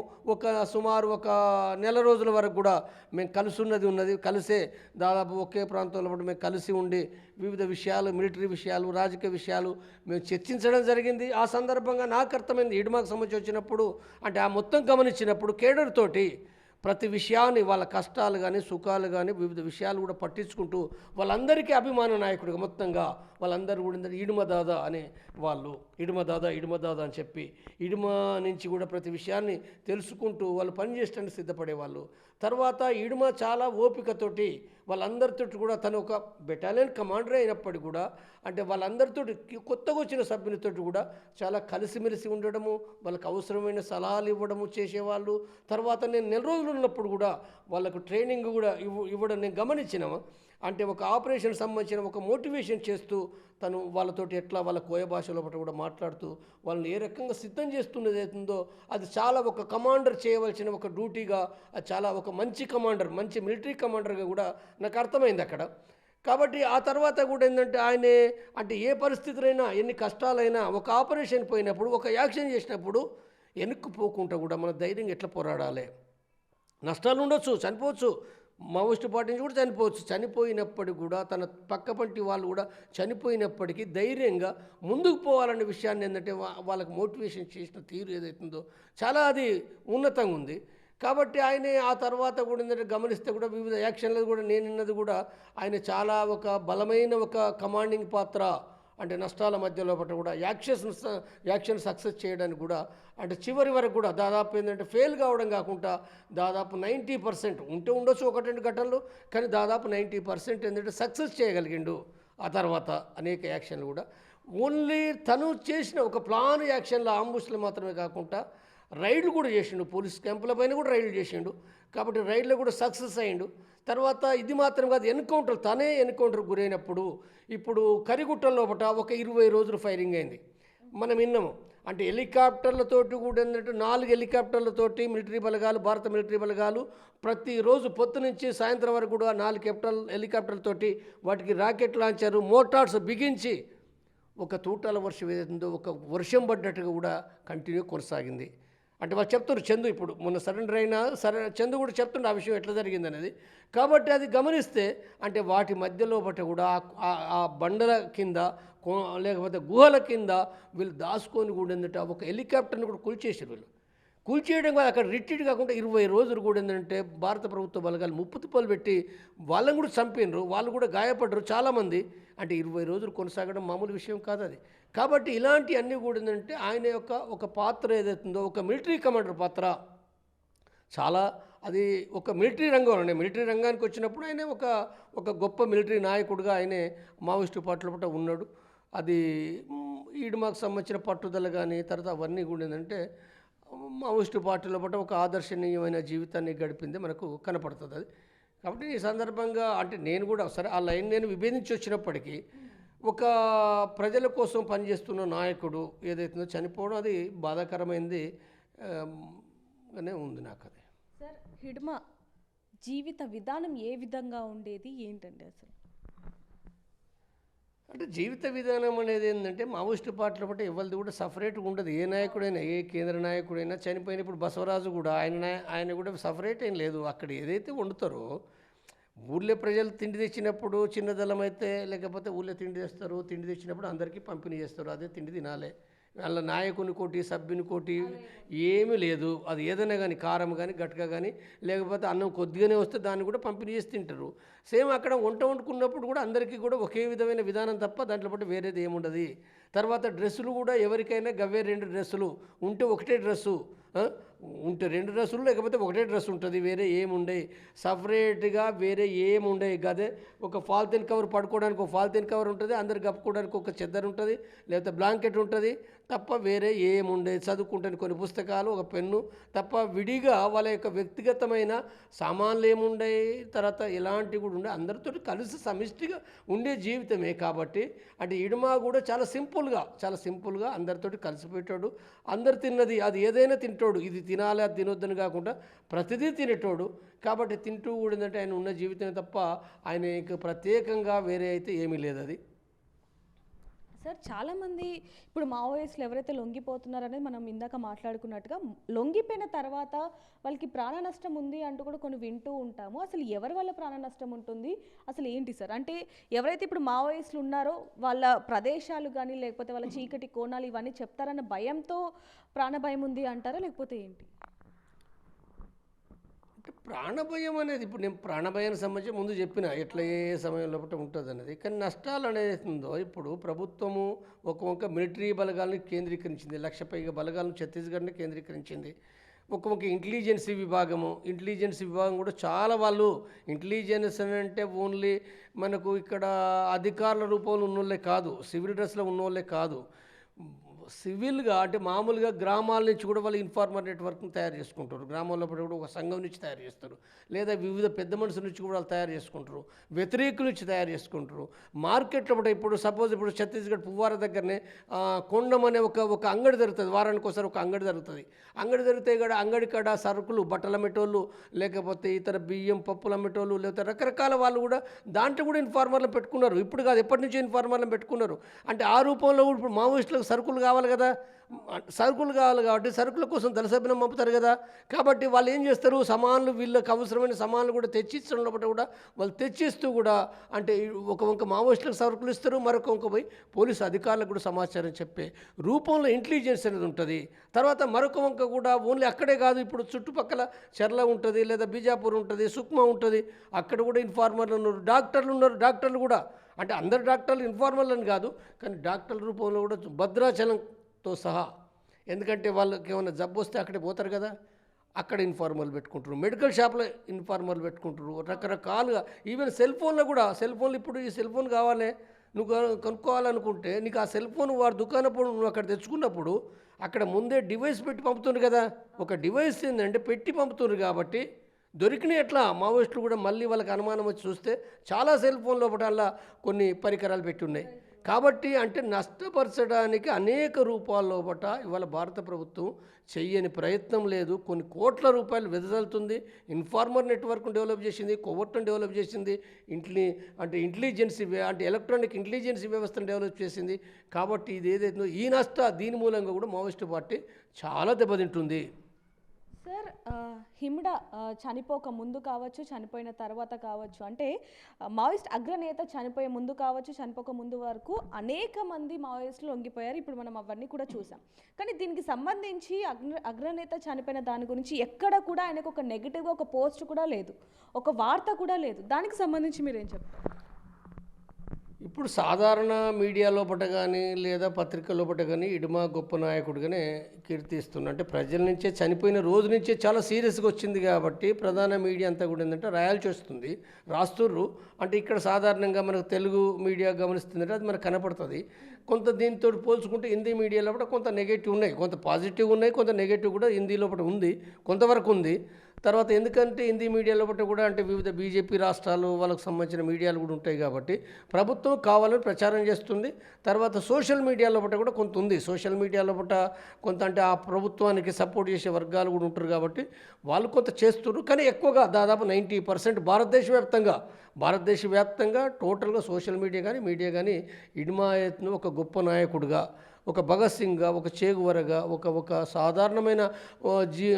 సుమారు ఒక నెల రోజుల వరకు కూడా మేము కలిసే దాదాపు ఒకే ప్రాంతంలో మేము కలిసి ఉండి వివిధ విషయాలు, మిలిటరీ విషయాలు, రాజకీయ విషయాలు మేము చర్చించడం జరిగింది. ఆ సందర్భంగా నాకు అర్థమైంది, ఇడ్మాకు సంబంధించి వచ్చినప్పుడు, అంటే ఆ మొత్తం గమనించినప్పుడు కేడర్ తోటి ప్రతి విషయాన్ని, వాళ్ళ కష్టాలు కానీ సుఖాలు కానీ వివిధ విషయాలు కూడా పట్టించుకుంటూ వాళ్ళందరికీ అభిమాన నాయకుడిగా మొత్తంగా వాళ్ళందరూ కూడా ఇడుమ దాదా అనే వాళ్ళు, ఇడుమ దాదా అని చెప్పి ఇడుమ నుంచి కూడా ప్రతి విషయాన్ని తెలుసుకుంటూ వాళ్ళు పనిచేయడానికి సిద్ధపడేవాళ్ళు. తర్వాత ఇడుమ చాలా ఓపికతోటి వాళ్ళందరితో కూడా, తను ఒక బెటాలియన్ కమాండర్ అయినప్పటికీ కూడా, అంటే వాళ్ళందరితో కొత్తగా వచ్చిన సభ్యులతో కూడా చాలా కలిసిమెలిసి ఉండడము, వాళ్ళకి అవసరమైన సలహాలు ఇవ్వడము చేసేవాళ్ళు. తర్వాత నేను నెల రోజులు ఉన్నప్పుడు కూడా వాళ్ళకు ట్రైనింగ్ కూడా ఇవ్వడం నేను గమనించినాము. అంటే ఒక ఆపరేషన్ సంబంధించిన ఒక మోటివేషన్ చేస్తూ తను వాళ్ళతోటి ఎట్లా వాళ్ళ కోయ భాషలో కూడా మాట్లాడుతూ వాళ్ళని ఏ రకంగా సిద్ధం చేస్తున్నది అవుతుందో అది చాలా ఒక కమాండర్ చేయవలసిన ఒక డ్యూటీగా, అది చాలా ఒక మంచి కమాండర్, మంచి మిలిటరీ కమాండర్గా కూడా నాకు అర్థమైంది అక్కడ. కాబట్టి ఆ తర్వాత కూడా ఏంటంటే ఆయనే, అంటే ఏ పరిస్థితులైనా, ఎన్ని కష్టాలైనా, ఒక ఆపరేషన్ పోయినప్పుడు, ఒక యాక్షన్ చేసినప్పుడు వెనక్కి పోకుండా కూడా మన ధైర్యంగా ఎట్లా పోరాడాలి. నష్టాలు ఉండొచ్చు, చనిపోవచ్చు, మావోయిస్టు పార్టీ నుంచి కూడా చనిపోవచ్చు. చనిపోయినప్పటికీ కూడా తన పక్క పంటి వాళ్ళు కూడా చనిపోయినప్పటికీ ధైర్యంగా ముందుకు పోవాలనే విషయాన్ని ఏంటంటే వాళ్ళకి మోటివేషన్ చేసిన తీరు ఏదైతుందో చాలా అది ఉన్నతంగా ఉంది. కాబట్టి ఆయనే ఆ తర్వాత కూడా ఏంటంటే గమనిస్తే కూడా వివిధ యాక్షన్లు కూడా నేనున్నది కూడా ఆయన చాలా ఒక బలమైన ఒక కమాండింగ్ పాత్ర. అంటే నష్టాల మధ్యలో కూడా యాక్షన్ సక్సెస్ చేయడానికి కూడా, అంటే చివరి వరకు కూడా దాదాపు ఏంటంటే ఫెయిల్ కావడం కాకుండా దాదాపు 90% ఉండొచ్చు 1-2 ఘటనలు, కానీ దాదాపు 90% ఏంటంటే సక్సెస్ చేయగలిగిండు. ఆ తర్వాత అనేక యాక్షన్లు కూడా ఓన్లీ తను చేసిన ఒక ప్లాన్ యాక్షన్లో ఆంబుష్లు మాత్రమే కాకుండా రైడ్లు కూడా చేసిండు, పోలీస్ క్యాంపుల పైన కూడా రైడ్లు చేసిండు. కాబట్టి రైడ్లో కూడా సక్సెస్ అయ్యిండు. తర్వాత ఇది మాత్రం కాదు, తనే ఎన్కౌంటర్ గురైనప్పుడు ఇప్పుడు కరిగుట్టలో ఒక 20 రోజులు ఫైరింగ్ అయింది. మనం విన్నాము. అంటే హెలికాప్టర్లతోటి కూడా ఏంటంటే 4 హెలికాప్టర్లతోటి మిలిటరీ బలగాలు, భారత మిలిటరీ బలగాలు ప్రతిరోజు పొద్దు నుంచి సాయంత్రం వరకు కూడా 4 హెలికాప్టర్లతోటి వాటికి రాకెట్ లాంచరు, మోటార్స్ బిగించి ఒక తూటాల వర్షం ఏదైతుందో ఒక వర్షం పడ్డట్టుగా కూడా కంటిన్యూ కొనసాగింది. అంటే వాళ్ళు చెప్తున్నారు చందు ఇప్పుడు మొన్న సరెండర్ అయినా చందు కూడా చెప్తుండే ఆ విషయం ఎట్లా జరిగింది అనేది. కాబట్టి అది గమనిస్తే అంటే వాటి మధ్యలో బట్ట కూడా ఆ బండల కింద లేకపోతే గుహల కింద వీళ్ళు దాచుకొని కూడా ఏంటంటే ఒక హెలికాప్టర్ని కూడా కూల్చేసారు. వీళ్ళు కూల్చేయడం కాదు, అక్కడ రిట్రీట్ కాకుండా 20 రోజులు కూడా ఏంటంటే భారత ప్రభుత్వ బలగాలు ముప్పు తిప్పలు పెట్టి వాళ్ళని కూడా చంపినరు, వాళ్ళు కూడా గాయపడ్డారు చాలామంది. అంటే 20 రోజులు కొనసాగడం మామూలు విషయం కాదు అది. కాబట్టి ఇలాంటి అన్నీ కూడా ఏంటంటే ఆయన యొక్క ఒక పాత్ర ఏదైతుందో ఒక మిలిటరీ కమాండర్ పాత్ర చాలా అది ఒక మిలిటరీ రంగంలోనే మిలిటరీ రంగానికి వచ్చినప్పుడు ఆయన ఒక గొప్ప మిలిటరీ నాయకుడిగా ఆయనే మావోయిస్టు పార్టీల పట్ల ఉన్నాడు. అది ఈడుమాకు సంబంధించిన పట్టుదల కానీ తర్వాత అవన్నీ కూడా ఏంటంటే మావోయిస్టు పార్టీల పట్ల ఒక ఆదర్శనీయమైన జీవితాన్ని గడిపింది మనకు కనపడుతుంది అది. కాబట్టి ఈ సందర్భంగా అంటే నేను కూడా సరే ఆ లైన్ నేను విభేదించి వచ్చినప్పటికీ ఒక ప్రజల కోసం పనిచేస్తున్న నాయకుడు ఏదైతుందో చనిపోవడం అది బాధాకరమైంది అనే ఉంది నాకు. అది సార్ హిడ్మా జీవిత విధానం ఏ విధంగా ఉండేది ఏంటండి అసలు? అంటే జీవిత విధానం అనేది ఏంటంటే మావోయిస్టు పార్టీల పట్ల ఎవరిది కూడా సపరేట్గా ఉండదు. ఏ నాయకుడైనా ఏ కేంద్ర నాయకుడైనా చనిపోయినప్పుడు బసవరాజు కూడా ఆయన కూడా సపరేట్ ఏం లేదు. అక్కడ ఏదైతే వండుతారో ఊళ్ళో ప్రజలు తిండి తెచ్చినప్పుడు చిన్న దళం అయితే లేకపోతే ఊళ్ళో తిండి తెస్తారు, తిండి తెచ్చినప్పుడు అందరికీ పంపిణీ చేస్తారు, అదే తిండి తినాలి. వాళ్ళ నాయకుని కోటి సభ్యుని కోటి ఏమీ లేదు. అది ఏదైనా కానీ కారం కానీ గట్క కానీ లేకపోతే అన్నం కొద్దిగానే వస్తే దాన్ని కూడా పంపిణీ చేసి తింటారు. సేమ్ అక్కడ వంట వండుకున్నప్పుడు కూడా అందరికీ కూడా ఒకే విధమైన విధానం తప్ప దాంట్లో బట్టి వేరేది ఏముండదు. తర్వాత డ్రెస్సులు కూడా ఎవరికైనా గవ్వే 2 డ్రెస్సులు ఉంటే ఒకటే డ్రెస్సు, ఉంటే 2 డ్రెస్సులు లేకపోతే ఒకటే డ్రెస్ ఉంటుంది, వేరే ఏముండే సపరేట్గా వేరే ఏముండే. గదే ఒక ఫాల్తీన్ కవర్ పడుకోవడానికి ఒక ఫాల్తీన్ కవర్ ఉంటుంది, అందరు కప్పుకోవడానికి ఒక చెద్దరు ఉంటుంది, లేకపోతే బ్లాంకెట్ ఉంటుంది తప్ప వేరే ఏముండే. చదువుకుంటాను కొన్ని పుస్తకాలు ఒక పెన్ను తప్ప విడిగా వాళ్ళ యొక్క వ్యక్తిగతమైన సామాన్లు ఏముండే. తర్వాత ఎలాంటివి కూడా ఉండే అందరితో కలిసి సమిష్టిగా ఉండే జీవితమే. కాబట్టి అంటే ఇడుమా కూడా చాలా సింపుల్గా అందరితోటి కలిసిపెట్టాడు. అందరు తిన్నది అది ఏదైనా తింటాడు, ఇది తినాలి అది తినొద్దని కాకుండా ప్రతిదీ తినేటోడు. కాబట్టి తింటూ కూడా ఏంటంటే ఆయన ఉన్న జీవితమే తప్ప ఆయన ఇంకా ప్రత్యేకంగా వేరే అయితే ఏమీ లేదు. అది సార్ చాలామంది ఇప్పుడు మావోయిస్టులు ఎవరైతే లొంగిపోతున్నారనేది మనం ఇందాక మాట్లాడుకున్నట్టుగా లొంగిపోయిన తర్వాత వాళ్ళకి ప్రాణ నష్టం ఉంది అంటూ కూడా కొన్ని వింటూ ఉంటాము. అసలు ఎవరి వల్ల ప్రాణ నష్టం ఉంటుంది, అసలు ఏంటి సార్? అంటే ఎవరైతే ఇప్పుడు మావోయిస్టులు ఉన్నారో వాళ్ళ ప్రదేశాలు కానీ లేకపోతే వాళ్ళ చీకటి కోణాలు ఇవన్నీ చెప్తారన్న భయంతో ప్రాణభయం ఉంది అంటారా లేకపోతే ఏంటి? ప్రాణభయం అనేది ఇప్పుడు నేను ప్రాణభయానికి సంబంధించి ముందు చెప్పిన ఎట్లా ఏ సమయంలో ఉంటుంది అనేది. కానీ నష్టాలు అనేది ఉందో ఇప్పుడు ప్రభుత్వము ఒక మిలిటరీ బలగాలను కేంద్రీకరించింది, 1,00,000 పైగా బలగాలను ఛత్తీస్గఢ్ని కేంద్రీకరించింది. ఒక ఇంటెలిజెన్స్ విభాగం కూడా చాలా వాళ్ళు ఇంటెలిజెన్స్ అని అంటే ఓన్లీ మనకు ఇక్కడ అధికారుల రూపంలో ఉన్నోళ్ళే కాదు, సివిల్ డ్రెస్లో ఉన్నోళ్ళే కాదు, సివిల్గా అంటే మామూలుగా గ్రామాల నుంచి కూడా వాళ్ళు ఇన్ఫార్మర్ నెట్వర్క్ని తయారు చేసుకుంటారు. గ్రామాల్లో కూడా ఒక సంఘం నుంచి తయారు చేస్తారు, లేదా వివిధ పెద్ద మనుషుల నుంచి కూడా వాళ్ళు తయారు చేసుకుంటారు, వ్యతిరేకుల నుంచి తయారు చేసుకుంటారు. మార్కెట్లో కూడా ఇప్పుడు సపోజ్ ఇప్పుడు ఛత్తీస్గఢ్ పువ్వార దగ్గరనే కొండం అనే ఒక అంగడి జరుగుతుంది, వారానికి ఒకసారి ఒక అంగడి జరుగుతుంది. అంగడి జరిగితే కూడా అంగడి కాడ సరుకులు బట్టలు అమ్మేటోళ్ళు లేకపోతే ఇతర బియ్యం పప్పులు అమ్మేటోళ్ళు లేకపోతే రకరకాల వాళ్ళు కూడా దాంట్లో కూడా ఇన్ఫార్మర్లు పెట్టుకున్నారు. ఇప్పుడు కాదు ఎప్పటి నుంచో ఇన్ఫార్మర్లను పెట్టుకున్నారు. అంటే ఆ రూపంలో కూడా ఇప్పుడు మావోయిస్టులకు సరుకులు కావాలి కాబట్టి సరుకుల కోసం దళసభ్యం పంపుతారు కదా. కాబట్టి వాళ్ళు ఏం చేస్తారు, సమాన్లు వీళ్ళకి అవసరమైన సమాన్లు కూడా తెచ్చిచ్చడంలో కూడా వాళ్ళు తెచ్చిస్తూ కూడా అంటే ఒక వంక మావోయిస్టులకు సరుకులు ఇస్తారు, మరొక వంక పోయి పోలీసు అధికారులకు కూడా సమాచారం చెప్పే రూపంలో ఇంటెలిజెన్స్ అనేది ఉంటుంది. తర్వాత మరొక వంక కూడా ఓన్లీ అక్కడే కాదు, ఇప్పుడు చుట్టుపక్కల చెర్ల ఉంటుంది, లేదా బీజాపూర్ ఉంటుంది, సుక్మా ఉంటుంది, అక్కడ కూడా ఇన్ఫార్మర్లు ఉన్నారు, డాక్టర్లు కూడా. అంటే అందరు డాక్టర్లు ఇన్ఫార్మర్లు అని కాదు, కానీ డాక్టర్ల రూపంలో కూడా భద్రాచలంతో సహా. ఎందుకంటే వాళ్ళకి ఏమైనా జబ్బు వస్తే అక్కడే పోతారు కదా, అక్కడ ఇన్ఫార్మర్లు పెట్టుకుంటారు, మెడికల్ షాప్లో ఇన్ఫార్మర్లు పెట్టుకుంటారు, రకరకాలుగా. ఈవెన్ సెల్ ఫోన్లు ఇప్పుడు ఈ సెల్ ఫోన్ కావాలి నువ్వు కొనుక్కోవాలనుకుంటే నీకు ఆ సెల్ ఫోన్ వాడు దుకాణప్పుడు నువ్వు అక్కడ తెచ్చుకున్నప్పుడు అక్కడ ముందే డివైస్ పెట్టి పంపుతుంది కదా. ఒక డివైస్ ఏంటంటే పెట్టి పంపుతున్నారు కాబట్టి దొరికినాయి. ఎట్లా మావోయిస్టులు కూడా మళ్ళీ వాళ్ళకి అనుమానం వచ్చి చూస్తే చాలా సెల్ ఫోన్ లోపల కొన్ని పరికరాలు పెట్టి ఉన్నాయి. కాబట్టి అంటే నష్టపరచడానికి అనేక రూపాల్లో ఇవాళ భారత ప్రభుత్వం చెయ్యని ప్రయత్నం లేదు. కొన్ని కోట్ల రూపాయలు వెదజల్లుతుంది. ఇన్ఫార్మర్ నెట్వర్క్ను డెవలప్ చేసింది, కొవ్వొట్టును డెవలప్ చేసింది, అంటే ఎలక్ట్రానిక్ ఇంటెలిజెన్సీ వ్యవస్థను డెవలప్ చేసింది. కాబట్టి ఇది ఏదైతుందో దీని మూలంగా కూడా మావోయిస్టు పార్టీ చాలా దెబ్బతింటుంది. సార్, హిమ్డా చనిపోక ముందు కావచ్చు, చనిపోయిన తర్వాత కావచ్చు, అంటే మావోయిస్ట్ అగ్రనేత చనిపోయే ముందు కావచ్చు, చనిపోక ముందు వరకు అనేక మంది మావోయిస్టులు లొంగిపోయారు. ఇప్పుడు మనం అవన్నీ కూడా చూసాం. కానీ దీనికి సంబంధించి అగ్రనేత చనిపోయిన దాని గురించి ఎక్కడ కూడా ఆయనకు ఒక నెగిటివ్గా ఒక పోస్ట్ కూడా లేదు, ఒక వార్త కూడా లేదు. దానికి సంబంధించి మీరు ఏం చెప్తారు? ఇప్పుడు సాధారణ మీడియా లోపట కానీ లేదా పత్రిక లోపట కానీ ఇడుమా గొప్ప నాయకుడిగానే కీర్తిస్తున్నారు. అంటే ప్రజల నుంచే చనిపోయిన రోజు నుంచే చాలా సీరియస్గా వచ్చింది కాబట్టి ప్రధాన మీడియా అంతా కూడా ఏంటంటే రాయాల్సి వస్తుంది, రాస్తుర్రు. అంటే ఇక్కడ సాధారణంగా మనకు తెలుగు మీడియా గమనిస్తుందంటే అది మనకు కనపడుతుంది. కొంత దీంతో పోల్చుకుంటే హిందీ మీడియాలో కూడా కొంత నెగటివ్ ఉన్నాయి, కొంత పాజిటివ్ ఉన్నాయి, కొంత నెగటివ్ కూడా హిందీ లోపల ఉంది, కొంతవరకు ఉంది. తర్వాత ఎందుకంటే హిందీ మీడియా లోపల కూడా అంటే వివిధ బీజేపీ రాష్ట్రాలు వాళ్ళకు సంబంధించిన మీడియాలు కూడా ఉంటాయి కాబట్టి ప్రభుత్వం కావాలని ప్రచారం చేస్తుంది. తర్వాత సోషల్ మీడియా లోపల కూడా కొంత ఉంది. సోషల్ మీడియా లోపల కొంత అంటే ఆ ప్రభుత్వానికి సపోర్ట్ చేసే వర్గాలు కూడా ఉంటారు కాబట్టి వాళ్ళు కొంత చేస్తున్నారు. కానీ ఎక్కువగా దాదాపు 90% భారతదేశ వ్యాప్తంగా టోటల్గా సోషల్ మీడియా కానీ ఇడ్మాయత్ను ఒక గొప్ప నాయకుడిగా, ఒక భగత్ సింగ్గా, ఒక చేగువరగా, ఒక సాధారణమైన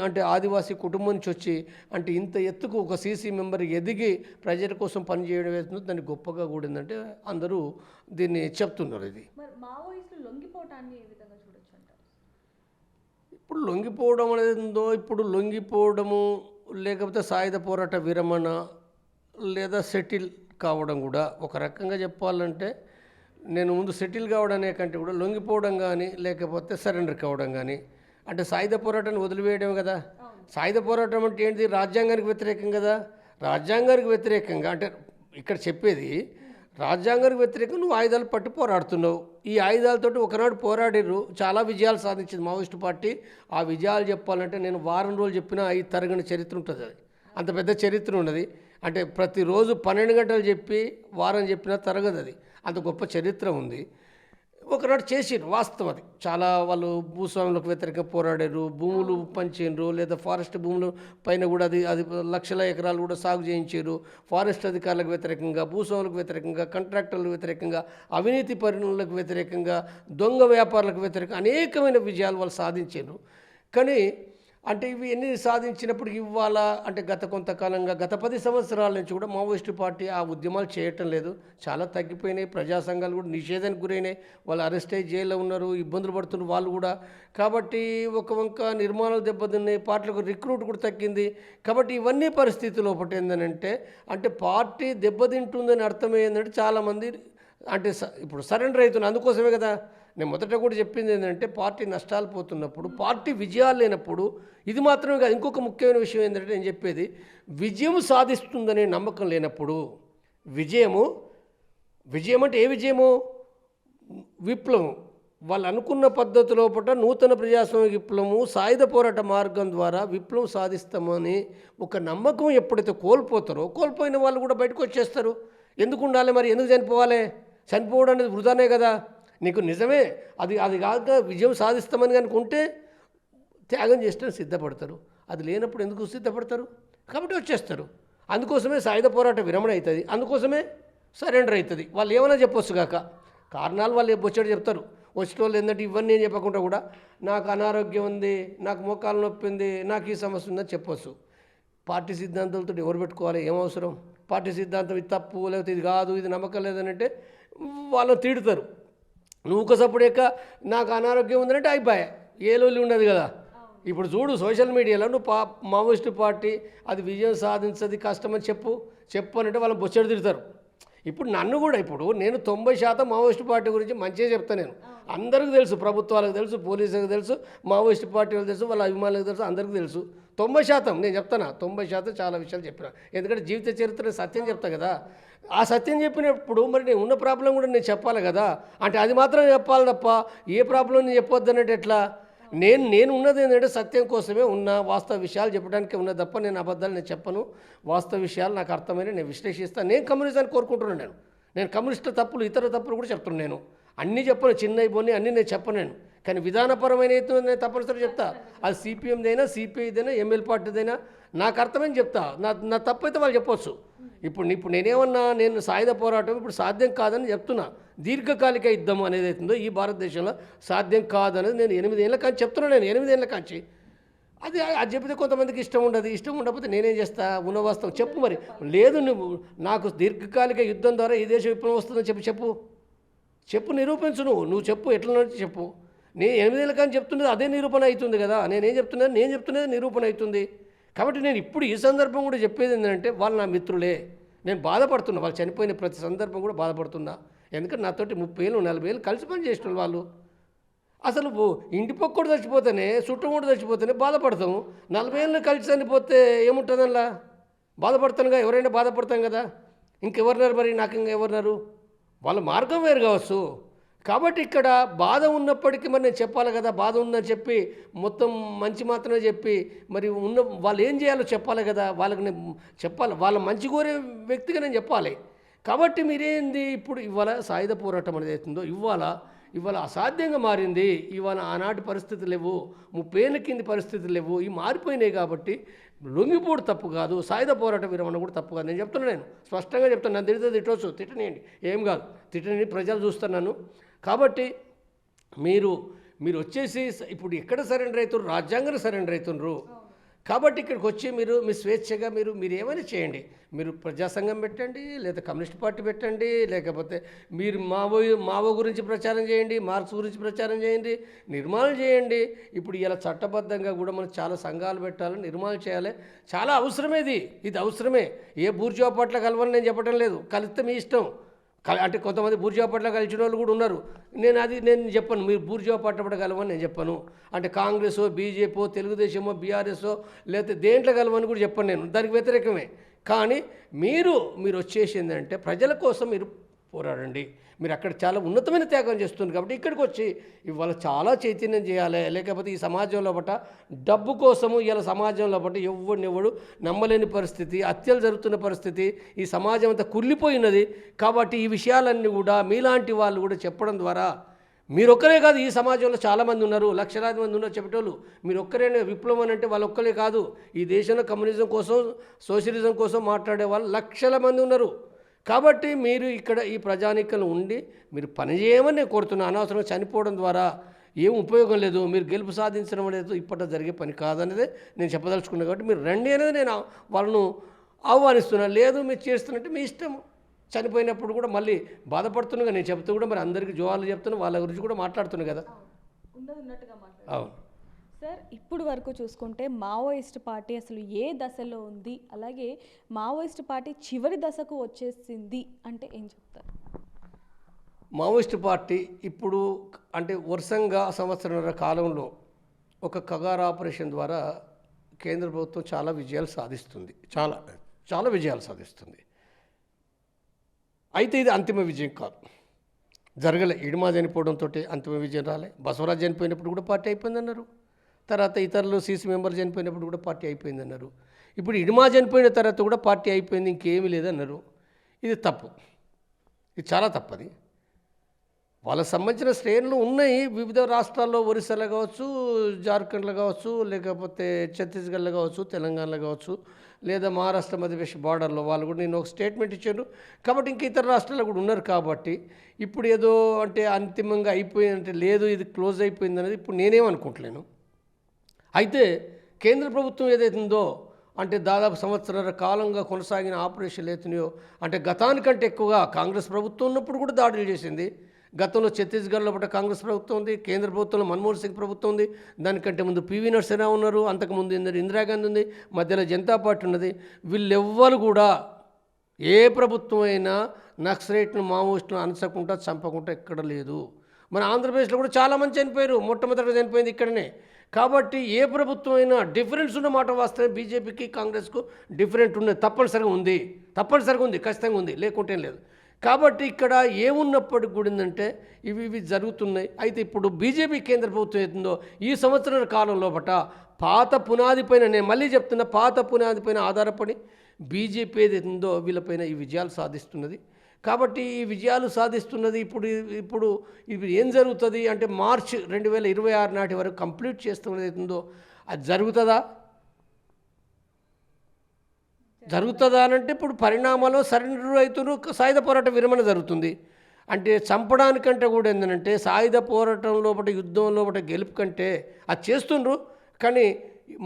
అంటే ఆదివాసీ కుటుంబం నుంచి వచ్చి అంటే ఇంత ఎత్తుకు ఒక సీసీ మెంబర్ ఎదిగి ప్రజల కోసం పనిచేయడం వేస్తుంది. దాన్ని గొప్పగా కూడిందంటే అందరూ దీన్ని చెప్తున్నారు. ఇది మావోయిస్టులు లొంగిపోవటాన్ని ఏ విధంగా చూడొచ్చు అంటారు? ఇప్పుడు లొంగిపోవడం అనేది ఉందో, ఇప్పుడు లొంగిపోవడము లేకపోతే సాయుధ పోరాట విరమణ లేదా సెటిల్ కావడం కూడా ఒక రకంగా చెప్పాలంటే నేను ముందు సెటిల్ కావడం అనే కంటే కూడా లొంగిపోవడం కానీ లేకపోతే సరెండర్ కావడం కానీ అంటే సాయుధ పోరాటాన్ని వదిలివేయడం కదా. సాయుధ పోరాటం అంటే ఏంటిది? రాజ్యాంగానికి వ్యతిరేకం కదా. రాజ్యాంగానికి వ్యతిరేకంగా అంటే ఇక్కడ చెప్పేది రాజ్యాంగానికి వ్యతిరేకంగా నువ్వు ఆయుధాలు పట్టి పోరాడుతున్నావు. ఈ ఆయుధాలతోటి ఒకనాడు పోరాడిర్రు, చాలా విజయాలు సాధించింది మావోయిస్టు పార్టీ. ఆ విజయాలు చెప్పాలంటే నేను వారం రోజులు చెప్పినా ఈ తరగని చరిత్ర ఉంటుంది. అది అంత పెద్ద చరిత్ర ఉన్నది. అంటే ప్రతిరోజు 12 గంటలు చెప్పి వారం చెప్పినా తరగదు. అది అంత గొప్ప చరిత్ర ఉంది. ఒకనాడు చేసిర్రు, వాస్తవం అది. చాలా వాళ్ళు భూస్వాములకు వ్యతిరేకంగా పోరాడారు, భూములు పంచారు, లేదా ఫారెస్ట్ భూములు పైన కూడా అది లక్షల ఎకరాలు కూడా సాగు చేయించారు. ఫారెస్ట్ అధికారులకు వ్యతిరేకంగా, భూస్వాములకు వ్యతిరేకంగా, కాంట్రాక్టర్లకు వ్యతిరేకంగా, అవినీతి పరులకు వ్యతిరేకంగా, దొంగ వ్యాపారులకు వ్యతిరేకంగా అనేకమైన విజయాలు వాళ్ళు సాధించారు. కానీ అంటే ఇవి ఎన్ని సాధించినప్పుడు ఇవాళ అంటే గత కొంతకాలంగా గత 10 సంవత్సరాల నుంచి కూడా మావోయిస్టు పార్టీ ఆ ఉద్యమాలు చేయటం లేదు, చాలా తగ్గిపోయినాయి. ప్రజా సంఘాలు కూడా నిషేధానికి గురైనాయి, వాళ్ళు అరెస్ట్ అయ్యి జైల్లో ఉన్నారు, ఇబ్బందులు పడుతున్నారు వాళ్ళు కూడా. కాబట్టి ఒక వంక నిర్మాణాలు దెబ్బతిన్నాయి, పార్టీలకు రిక్రూట్ కూడా తగ్గింది. కాబట్టి ఇవన్నీ పరిస్థితులు ఒకటి ఏంటంటే అంటే పార్టీ దెబ్బతింటుందని అర్థం ఏంటంటే చాలామంది అంటే ఇప్పుడు సరెండర్ అవుతున్నారు. అందుకోసమే కదా నేను మొదట కూడా చెప్పింది ఏంటంటే పార్టీ నష్టాలు పోతున్నప్పుడు, పార్టీ విజయాలు లేనప్పుడు, ఇది మాత్రమే కాదు ఇంకొక ముఖ్యమైన విషయం ఏంటంటే నేను చెప్పేది విజయం సాధిస్తుందనే నమ్మకం లేనప్పుడు, విజయం అంటే ఏ విజయము? విప్లవం. వాళ్ళు అనుకున్న పద్ధతి లోపల నూతన ప్రజాస్వామ్య విప్లవము, సాయుధ పోరాట మార్గం ద్వారా విప్లవం సాధిస్తామని ఒక నమ్మకం ఎప్పుడైతే కోల్పోయిన వాళ్ళు కూడా బయటకు వచ్చేస్తారు. ఎందుకు ఉండాలి మరి? ఎందుకు చనిపోవాలి? చనిపోవడం అనేది వృధానే కదా. నీకు నిజమే అది కాక విజయం సాధిస్తామని అనుకుంటే త్యాగం చేస్తే సిద్ధపడతారు. అది లేనప్పుడు ఎందుకు సిద్ధపడతారు? కాబట్టి వచ్చేస్తారు. అందుకోసమే సాయుధ పోరాట విరమణ అవుతుంది, అందుకోసమే సరెండర్ అవుతుంది. వాళ్ళు ఏమైనా చెప్పొచ్చు కాక కారణాలు వాళ్ళు బొచ్చడి చెప్తారు. వచ్చిన వాళ్ళు ఏంటంటే ఇవన్నీ ఏం చెప్పకుండా కూడా నాకు అనారోగ్యం ఉంది, నాకు మోకాలు నొప్పి ఉంది, నాకు ఈ సమస్య ఉందని చెప్పొచ్చు. పార్టీ సిద్ధాంతాలతో ఎవరు పెట్టుకోవాలి? ఏం అవసరం? పార్టీ సిద్ధాంతం ఇది తప్పు, లేకపోతే ఇది కాదు, ఇది నమ్మకం లేదని అంటే వాళ్ళని తీడుతారు. నువ్వు ఒకసప్పుడేక నాకు అనారోగ్యం ఉందంటే అయిపోయా, ఏ లోళ్ళు ఉండదు కదా. ఇప్పుడు చూడు సోషల్ మీడియాలో నువ్వు మావోయిస్టు పార్టీ అది విజయం సాధించది కష్టమని చెప్పు అనంటే వాళ్ళని బొచ్చడి తిడతారు. ఇప్పుడు నన్ను కూడా నేను 90% మావోయిస్టు పార్టీ గురించి మంచిగా చెప్తాను. నేను అందరికీ తెలుసు, ప్రభుత్వాలకు తెలుసు, పోలీసులకు తెలుసు, మావోయిస్టు పార్టీలకు తెలుసు, వాళ్ళ అభిమానులకు తెలుసు, అందరికీ తెలుసు. 90% నేను చెప్తాను, 90% చాలా విషయాలు చెప్పిన. ఎందుకంటే జీవిత చరిత్ర సత్యం చెప్తా కదా. ఆ సత్యం చెప్పినప్పుడు మరి నేను ఉన్న ప్రాబ్లం కూడా నేను చెప్పాలి కదా. అంటే అది మాత్రం చెప్పాలి తప్ప ఏ ప్రాబ్లం నేను చెప్పొద్దు అన్నట్టు ఎట్లా? నేను ఉన్నది ఏంటంటే సత్యం కోసమే ఉన్న, వాస్తవ విషయాలు చెప్పడానికే ఉన్నది తప్ప నేను అబద్ధాలు నేను చెప్పను. వాస్తవ విషయాలు నాకు అర్థమైన నేను విశ్లేషిస్తాను. నేను కమ్యూనిజాన్ని కోరుకుంటున్నాను. నేను కమ్యూనిస్టుల తప్పులు ఇతర తప్పులు కూడా చెప్తున్నాను. నేను అన్నీ చెప్పను, చిన్నవి పోనీ అన్నీ నేను చెప్పను నేను. కానీ విధానపరమైన అయితే నేను తప్పనిసరి చెప్తా. అది సిపిఎందైనా, సిపిఐదైనా, ఎంఎల్ పార్టీదైనా నాకు అర్థమని చెప్తా. నా తప్పు అయితే వాళ్ళు చెప్పవచ్చు. ఇప్పుడు నేనేమన్నా, నేను సాయుధ పోరాటం ఇప్పుడు సాధ్యం కాదని చెప్తున్నా. దీర్ఘకాలిక యుద్ధం అనేది అవుతుందో ఈ భారతదేశంలో సాధ్యం కాదనేది నేను 8 ఏళ్ళ కాంచి చెప్తున్నాను. నేను 8 ఏళ్ళ కాంచి అది చెప్తే కొంతమందికి ఇష్టం ఉండదు. ఇష్టం ఉండకపోతే నేనేం చేస్తా? ఉన్న వాస్తవం చెప్పు. మరి లేదు, నువ్వు నాకు దీర్ఘకాలిక యుద్ధం ద్వారా ఈ దేశం విప్లవం వస్తుందని చెప్పు, నిరూపించు. నువ్వు చెప్పు, ఎట్లా నుంచి చెప్పు. నేను 8 ఏళ్ళ కానీ చెప్తున్నది అదే నిరూపణ అవుతుంది కదా. నేను చెప్తున్నది నిరూపణ అవుతుంది. కాబట్టి నేను ఇప్పుడు ఈ సందర్భం కూడా చెప్పేది ఏంటంటే, వాళ్ళు నా మిత్రులే. నేను బాధపడుతున్నా, వాళ్ళు చనిపోయిన ప్రతి సందర్భం కూడా బాధపడుతున్నా. ఎందుకంటే నాతోటి 30 ఏళ్ళు 40 ఏళ్ళు కలిసి పని చేసిన వాళ్ళు. అసలు ఇంటి పక్కడు చచ్చిపోతేనే, చుట్టం కూడా చచ్చిపోతేనే బాధపడతాము. 40 ఏళ్ళు కలిసి చనిపోతే ఏముంటుంది అలా? బాధపడతానుగా, ఎవరైనా బాధపడతాం కదా. ఇంకెవరున్నారు మరి? నాకు ఇంకా ఎవరున్నారు? వాళ్ళ మార్గం వేరు కావచ్చు. కాబట్టి ఇక్కడ బాధ ఉన్నప్పటికీ మరి నేను చెప్పాలి కదా. బాధ ఉందని చెప్పి మొత్తం మంచి మాత్రమే చెప్పి మరి వాళ్ళు ఏం చేయాలో చెప్పాలి కదా. వాళ్ళకి నేను చెప్పాలి, వాళ్ళ మంచి కోరే వ్యక్తిగా నేను చెప్పాలి. కాబట్టి మీరేంది ఇప్పుడు ఇవాళ సాయుధ పోరాటం అనేది అవుతుందో ఇవాళ అసాధ్యంగా మారింది. ఇవాళ ఆనాటి పరిస్థితులు లేవు, 30 ఏళ్ళ కింది పరిస్థితులు లేవు, ఇవి మారిపోయినాయి. కాబట్టి లొంగిపోడు తప్పు కాదు, సాయుధ పోరాట విరమణ కూడా తప్పు కాదు. నేను చెప్తున్నాను, నేను స్పష్టంగా చెప్తాను. నన్ను తిట్టవచ్చు, తిట్టనియండి, ఏం కాదు, తిట్టనియండి, ప్రజలు చూస్తున్నాను. కాబట్టి మీరు వచ్చేసి ఇప్పుడు ఎక్కడ సరెండర్ అవుతున్నారు? రాజ్యాంగాన్ని సరెండర్ అవుతున్నారు. కాబట్టి ఇక్కడికి వచ్చి మీరు మీ స్వేచ్ఛగా మీరు ఏమైనా చేయండి. మీరు ప్రజాసంఘం పెట్టండి, లేదా కమ్యూనిస్ట్ పార్టీ పెట్టండి, లేకపోతే మీరు మావో గురించి ప్రచారం చేయండి, మార్క్స్ గురించి ప్రచారం చేయండి, నిర్మాణం చేయండి. ఇప్పుడు ఇలా చట్టబద్ధంగా కూడా మనం చాలా సంఘాలు పెట్టాలి, నిర్మాణం చేయాలి. చాలా అవసరమే ఇది అవసరమే. ఏ బూర్జువా పట్ల కలవని నేను చెప్పడం లేదు, కలిస్తే మీ ఇష్టం. అంటే కొంతమంది బూర్జువా పట్ల కలిసిన వాళ్ళు కూడా ఉన్నారు. నేను చెప్పను మీరు బూర్జువా పట్ల కలవని నేను చెప్పను. అంటే కాంగ్రెసో, బీజేపీ, తెలుగుదేశమో, బీఆర్ఎస్ఓ, లేకపోతే దేంట్లో కలవని కూడా చెప్పను. నేను దానికి వ్యతిరేకమే. కానీ మీరు వచ్చేసిందంటే ప్రజల కోసం మీరు పోరాడండి. మీరు అక్కడ చాలా ఉన్నతమైన త్యాగం చేస్తుంది. కాబట్టి ఇక్కడికి వచ్చి ఇవాళ చాలా చైతన్యం చేయాలి. లేకపోతే ఈ సమాజంలో బట్ట డబ్బు కోసము ఇవాళ సమాజంలో బట్ట ఎవడు నమ్మలేని పరిస్థితి, హత్యలు జరుగుతున్న పరిస్థితి, ఈ సమాజం అంతా కుళ్ళిపోయినది. కాబట్టి ఈ విషయాలన్నీ కూడా మీలాంటి వాళ్ళు కూడా చెప్పడం ద్వారా, మీరొక్కరే కాదు, ఈ సమాజంలో చాలామంది ఉన్నారు, లక్షలాది మంది ఉన్నారు చెప్పేటోళ్ళు. మీరు ఒక్కరేనే విప్లవం అని అంటే వాళ్ళు ఒక్కరే కాదు. ఈ దేశంలో కమ్యూనిజం కోసం, సోషలిజం కోసం మాట్లాడే వాళ్ళు లక్షల మంది ఉన్నారు. కాబట్టి మీరు ఇక్కడ ఈ ప్రజానీకంలో ఉండి మీరు పనిచేయమని నేను కోరుతున్నాను. అనవసరంగా చనిపోవడం ద్వారా ఏం ఉపయోగం లేదు, మీరు గెలుపు సాధించడం అనేది ఇప్పట్లో జరిగే పని కాదనేదే నేను చెప్పదలుచుకున్నాను. కాబట్టి మీరు రండి అనేది నేను వాళ్ళను ఆహ్వానిస్తున్నాను. లేదు మీరు చేస్తున్నట్టు మీ ఇష్టం. చనిపోయినప్పుడు కూడా మళ్ళీ బాధపడుతున్నాగా నేను చెప్తూ కూడా మరి అందరికీ జోహార్లు చెప్తున్నాను, వాళ్ళ గురించి కూడా మాట్లాడుతున్నాను కదా. అవును సార్, ఇప్పుడు వరకు చూసుకుంటే మావోయిస్ట్ పార్టీ అసలు ఏ దశలో ఉంది, అలాగే మావోయిస్ట్ పార్టీ చివరి దశకు వచ్చేసింది అంటే ఏం చెప్తారు? మావోయిస్ట్ పార్టీ ఇప్పుడు అంటే వరుసంగా సంవత్సరాల కాలంలో ఒక కగార్ ఆపరేషన్ ద్వారా కేంద్ర ప్రభుత్వం చాలా విజయాలు సాధిస్తుంది. చాలా విజయాలు సాధిస్తుంది. అయితే ఇది అంతిమ విజయం కాదు. జరగలే. ఇడుమా చనిపోవడంతో అంతిమ విజయం రాలే. బసవరాజ్ చనిపోయినప్పుడు కూడా పార్టీ అయిపోయిందన్నారు. తర్వాత ఇతరులు సీసీ మెంబర్ చనిపోయినప్పుడు కూడా పార్టీ అయిపోయిందన్నారు. ఇప్పుడు ఇడుమా చనిపోయిన తర్వాత కూడా పార్టీ అయిపోయింది, ఇంకేమీ లేదన్నారు. ఇది తప్పు, ఇది చాలా తప్పది. వాళ్ళకు సంబంధించిన శ్రేణులు ఉన్నాయి వివిధ రాష్ట్రాల్లో, ఒరిస్సాలో కావచ్చు, జార్ఖండ్లో కావచ్చు, లేకపోతే ఛత్తీస్గఢ్లో కావచ్చు, తెలంగాణలో కావచ్చు, లేదా మహారాష్ట్ర మధ్యప్రదేశ్ బార్డర్లో వాళ్ళు కూడా నేను ఒక స్టేట్మెంట్ ఇచ్చాను. కాబట్టి ఇంక ఇతర రాష్ట్రాల్లో కూడా ఉన్నారు. కాబట్టి ఇప్పుడు ఏదో అంటే అంతిమంగా అయిపోయిందంటే లేదు, ఇది క్లోజ్ అయిపోయింది అనేది ఇప్పుడు నేనేమనుకుంటలేను. అయితే కేంద్ర ప్రభుత్వం ఏదైతుందో అంటే దాదాపు సంవత్సరాల కాలంగా కొనసాగిన ఆపరేషన్లు అవుతున్నాయో, అంటే గతానికంటే ఎక్కువగా కాంగ్రెస్ ప్రభుత్వం ఉన్నప్పుడు కూడా దాడులు చేసింది. గతంలో ఛత్తీస్గఢ్లో పట్ల కాంగ్రెస్ ప్రభుత్వం ఉంది, కేంద్ర ప్రభుత్వంలో మన్మోహన్ సింగ్ ప్రభుత్వం ఉంది, దానికంటే ముందు పివి నరసింహ ఉన్నారు, అంతకుముందు ఇందిరాగాంధీ ఉంది, మధ్యలో జనతా పార్టీ ఉన్నది. వీళ్ళెవ్వరు కూడా ఏ ప్రభుత్వం అయినా నక్సలైట్ను, మావోయిస్టులను అనసకుండా చంపకుండా ఎక్కడ లేదు. మన ఆంధ్రప్రదేశ్లో కూడా చాలామంది చనిపోయారు, మొట్టమొదటిగా చనిపోయింది ఇక్కడనే. కాబట్టి ఏ ప్రభుత్వం అయినా డిఫరెన్స్ ఉన్న మాట వాస్తవే. బీజేపీకి కాంగ్రెస్కు డిఫరెంట్ ఉన్నది, తప్పనిసరిగా ఉంది, ఖచ్చితంగా ఉంది, లేకుంటే లేదు. కాబట్టి ఇక్కడ ఏమున్నప్పటికి కూడా ఏంటంటే ఇవి జరుగుతున్నాయి. అయితే ఇప్పుడు బీజేపీ కేంద్ర ప్రభుత్వం అవుతుందో ఈ సంవత్సరాల కాలంలో పాత పునాది పైన, నేను మళ్ళీ చెప్తున్నా, పాత పునాది పైన ఆధారపడి బీజేపీ ఏదైతుందో వీళ్ళపైన ఈ విజయాలు సాధిస్తున్నది. కాబట్టి ఈ విజయాలు సాధిస్తున్నది ఇప్పుడు ఇప్పుడు ఏం జరుగుతుంది అంటే మార్చ్ 2026 నాటి వరకు కంప్లీట్ చేస్తున్నది అవుతుందో అది జరుగుతుందా అని అంటే ఇప్పుడు పరిణామాలు సరెండర్ అవుతున్నారు, సాయుధ పోరాట విరమణ జరుగుతుంది. అంటే చంపడానికంటే కూడా ఏంటంటే సాయుధ పోరాటం లోపల యుద్ధం లోపల గెలుపు కంటే అది చేస్తుండ్రు, కానీ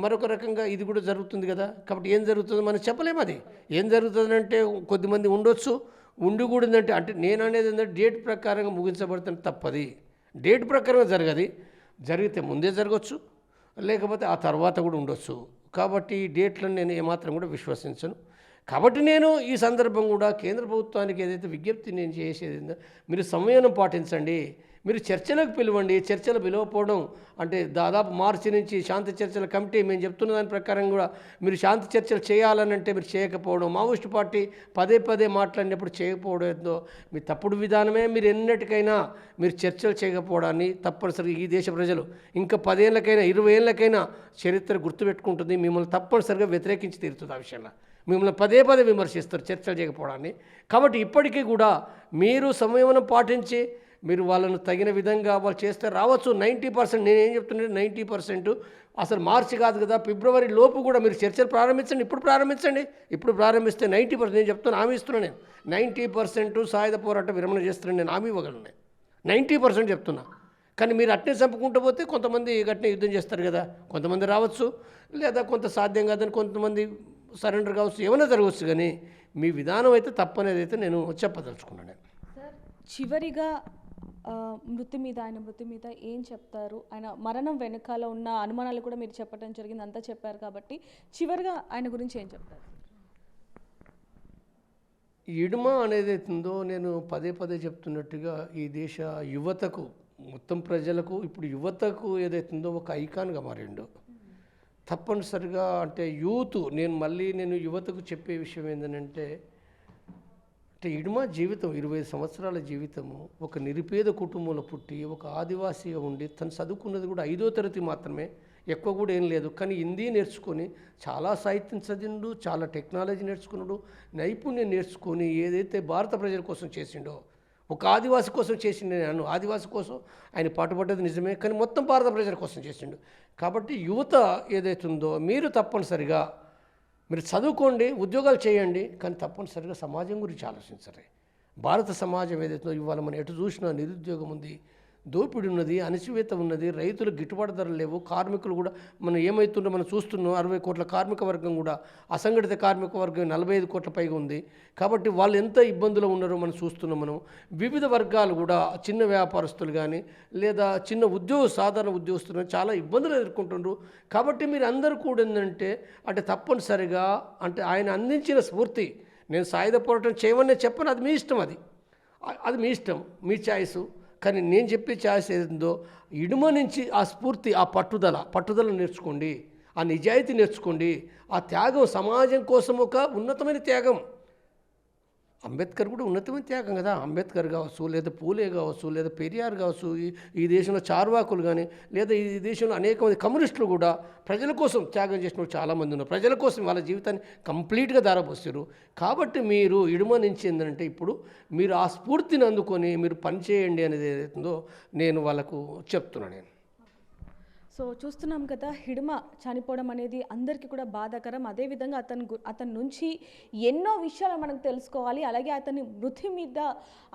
మరొక రకంగా ఇది కూడా జరుగుతుంది కదా. కాబట్టి ఏం జరుగుతుందో మనం చెప్పలేము. అది ఏం జరుగుతుందంటే కొద్దిమంది ఉండొచ్చు, ఉండి కూడా ఏంటంటే అంటే నేను అనేది ఏంటంటే డేట్ ప్రకారంగా ముగించబడుతుంది తప్పది. డేట్ ప్రకారంగా జరిగితే ముందే జరగవచ్చు, లేకపోతే ఆ తర్వాత కూడా ఉండొచ్చు. కాబట్టి ఈ డేట్లను నేను ఏమాత్రం కూడా విశ్వసించను. కాబట్టి నేను ఈ సందర్భం కూడా కేంద్ర ప్రభుత్వానికి ఏదైతే విజ్ఞప్తి నేను చేసేది, మీరు సంయమనం పాటించండి, మీరు చర్చలకు పిలవండి. చర్చలు పిలవకపోవడం అంటే దాదాపు మార్చి నుంచి శాంతి చర్చల కమిటీ మేము చెప్తున్న దాని ప్రకారం కూడా మీరు శాంతి చర్చలు చేయాలని అంటే మీరు చేయకపోవడం, మావోయిస్టు పార్టీ పదే మాట్లాడినప్పుడు చేయకపోవడం ఏదో మీ తప్పుడు విధానమే. మీరు ఎన్నటికైనా మీరు చర్చలు చేయకపోవడాన్ని తప్పనిసరిగా ఈ దేశ ప్రజలు ఇంకా 10 ఏళ్ళకైనా 20 ఏళ్ళకైనా చరిత్ర గుర్తుపెట్టుకుంటుంది. మిమ్మల్ని తప్పనిసరిగా వ్యతిరేకించి తీరుతుంది. ఆ విషయంలో మిమ్మల్ని పదే విమర్శిస్తారు చర్చలు చేయకపోవడాన్ని. కాబట్టి ఇప్పటికీ కూడా మీరు సంయమనం పాటించి మీరు వాళ్ళను తగిన విధంగా వాళ్ళు చేస్తే రావచ్చు. 90% నేనేం చెప్తున్నాను, 90% అసలు మార్చి కాదు కదా, ఫిబ్రవరి లోపు కూడా మీరు చర్చలు ప్రారంభించండి. ఇప్పుడు ప్రారంభిస్తే 90% నేను చెప్తున్నాను, హామీ ఇస్తున్నాను. నేను 90% సాయుధ పోరాట విరమణ చేస్తున్నాను, నేను హామీ ఇవ్వగలను. 90% చెప్తున్నా. కానీ మీరు అట్నే చంపుకుంటూ పోతే కొంతమంది గట్టినే యుద్ధం చేస్తారు కదా, కొంతమంది రావచ్చు, లేదా కొంత సాధ్యం కాదని కొంతమంది సరెండర్ కావచ్చు, ఏమైనా జరగవచ్చు. కానీ మీ విధానం అయితే తప్పనేది అయితే నేను చెప్పదలుచుకున్నాను. సార్, చివరిగా ఆయన మృతి మీద ఏం చెప్తారు? ఆయన మరణం వెనకాల ఉన్న అనుమానాలు కూడా మీరు చెప్పడం జరిగింది, అంతా చెప్పారు. కాబట్టి చివరిగా ఆయన గురించి ఏం చెప్తారు? ఇడుమ అనేది అవుతుందో నేను పదే చెప్తున్నట్టుగా ఈ దేశ యువతకు, మొత్తం ప్రజలకు, ఇప్పుడు యువతకు ఏదైతుందో ఒక ఐకాన్గా మారిండు. తప్పనిసరిగా అంటే నేను యువతకు చెప్పే విషయం ఏంటంటే ఇడుమ జీవితం 25 సంవత్సరాల జీవితము ఒక నిరుపేద కుటుంబంలో పుట్టి ఒక ఆదివాసీగా ఉండి తను చదువుకున్నది కూడా 5వ తరగతి మాత్రమే, ఎక్కువ కూడా ఏం లేదు. కానీ హిందీ నేర్చుకొని చాలా సాహిత్యం చదివిండు, చాలా టెక్నాలజీ నేర్చుకున్నాడు, నైపుణ్యం నేర్చుకొని ఏదైతే భారత ప్రజల కోసం చేసిండో, ఒక ఆదివాసి కోసం చేసిండు. నేను ఆదివాసి కోసం ఆయన పాటుపడ్డది నిజమే, కానీ మొత్తం భారత ప్రజల కోసం చేసిండు. కాబట్టి యువత ఏదైతుందో మీరు తప్పనిసరిగా మీరు చదువుకోండి, ఉద్యోగాలు చేయండి, కానీ తప్పనిసరిగా సమాజం గురించి ఆలోచించండి. భారత సమాజం ఏదైతుందో ఇవాళ మనం ఎటు చూసినా నిరుద్యోగం ఉంది, దోపిడీ ఉన్నది, అణచివేత ఉన్నది, రైతులకు గిట్టుబాటు ధరలు లేవు, కార్మికులు కూడా మనం ఏమవుతుందో మనం చూస్తున్నాం. 60 కోట్ల కార్మిక వర్గం కూడా, అసంఘటిత కార్మిక వర్గం 45 కోట్ల పైగా ఉంది. కాబట్టి వాళ్ళు ఎంత ఇబ్బందులు ఉన్నారో మనం చూస్తున్నాం. మనం వివిధ వర్గాలు కూడా, చిన్న వ్యాపారస్తులు కానీ లేదా చిన్న సాధారణ ఉద్యోగస్తులు కానీ చాలా ఇబ్బందులు ఎదుర్కొంటున్నారు. కాబట్టి మీరు అందరూ కూడా ఏంటంటే తప్పనిసరిగా ఆయన అందించిన స్ఫూర్తి, నేను సాయుధ పోరాటం చేయమని చెప్పను, అది మీ ఇష్టం, అది మీ ఇష్టం, మీ ఛాయిస్. కానీ నేను చెప్పే ఛాయిస్ ఏదో ఇడుమ నుంచి ఆ స్ఫూర్తి, ఆ పట్టుదల నేర్చుకోండి, ఆ నిజాయితీ నేర్చుకోండి, ఆ త్యాగం సమాజం కోసం ఒక ఉన్నతమైన త్యాగం. అంబేద్కర్ కూడా ఉన్నతమైన త్యాగం కదా. అంబేద్కర్ కావచ్చు, లేదా పూలే కావచ్చు, లేదా పెరియార్ కావచ్చు, ఈ దేశంలో చార్వాకులు కానీ, లేదా ఈ దేశంలో అనేక మంది కమ్యూనిస్టులు కూడా ప్రజల కోసం త్యాగం చేసిన వాళ్ళు చాలామంది ఉన్నారు. ప్రజల కోసం వాళ్ళ జీవితాన్ని కంప్లీట్గా ధారపోస్తారు. కాబట్టి మీరు ఇడుమ నుంచి ఏంటంటే ఇప్పుడు మీరు ఆ స్ఫూర్తిని అందుకొని మీరు పనిచేయండి అనేది ఏదైతుందో నేను వాళ్ళకు చెప్తున్నాను. సో చూస్తున్నాం కదా, హిడుమ చనిపోవడం అనేది అందరికీ కూడా బాధాకరం. అదేవిధంగా అతని నుంచి ఎన్నో విషయాలు మనకు తెలుసుకోవాలి. అలాగే అతని మృతి మీద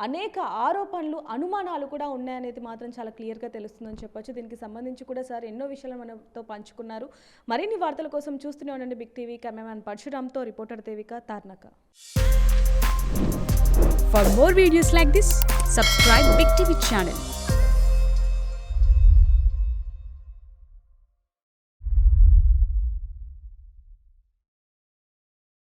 అనేక ఆరోపణలు, అనుమానాలు కూడా ఉన్నాయనేది మాత్రం చాలా క్లియర్గా తెలుస్తుందని చెప్పొచ్చు. దీనికి సంబంధించి కూడా సార్ ఎన్నో విషయాలు మనతో పంచుకున్నారు. మరిన్ని వార్తల కోసం చూస్తూనే ఉండండి బిగ్ టీవీ. కెమెరామ్యాన్ పరశురామ్తో reporter Devika, Tarnaka. For more videos like this, subscribe Big TV channel.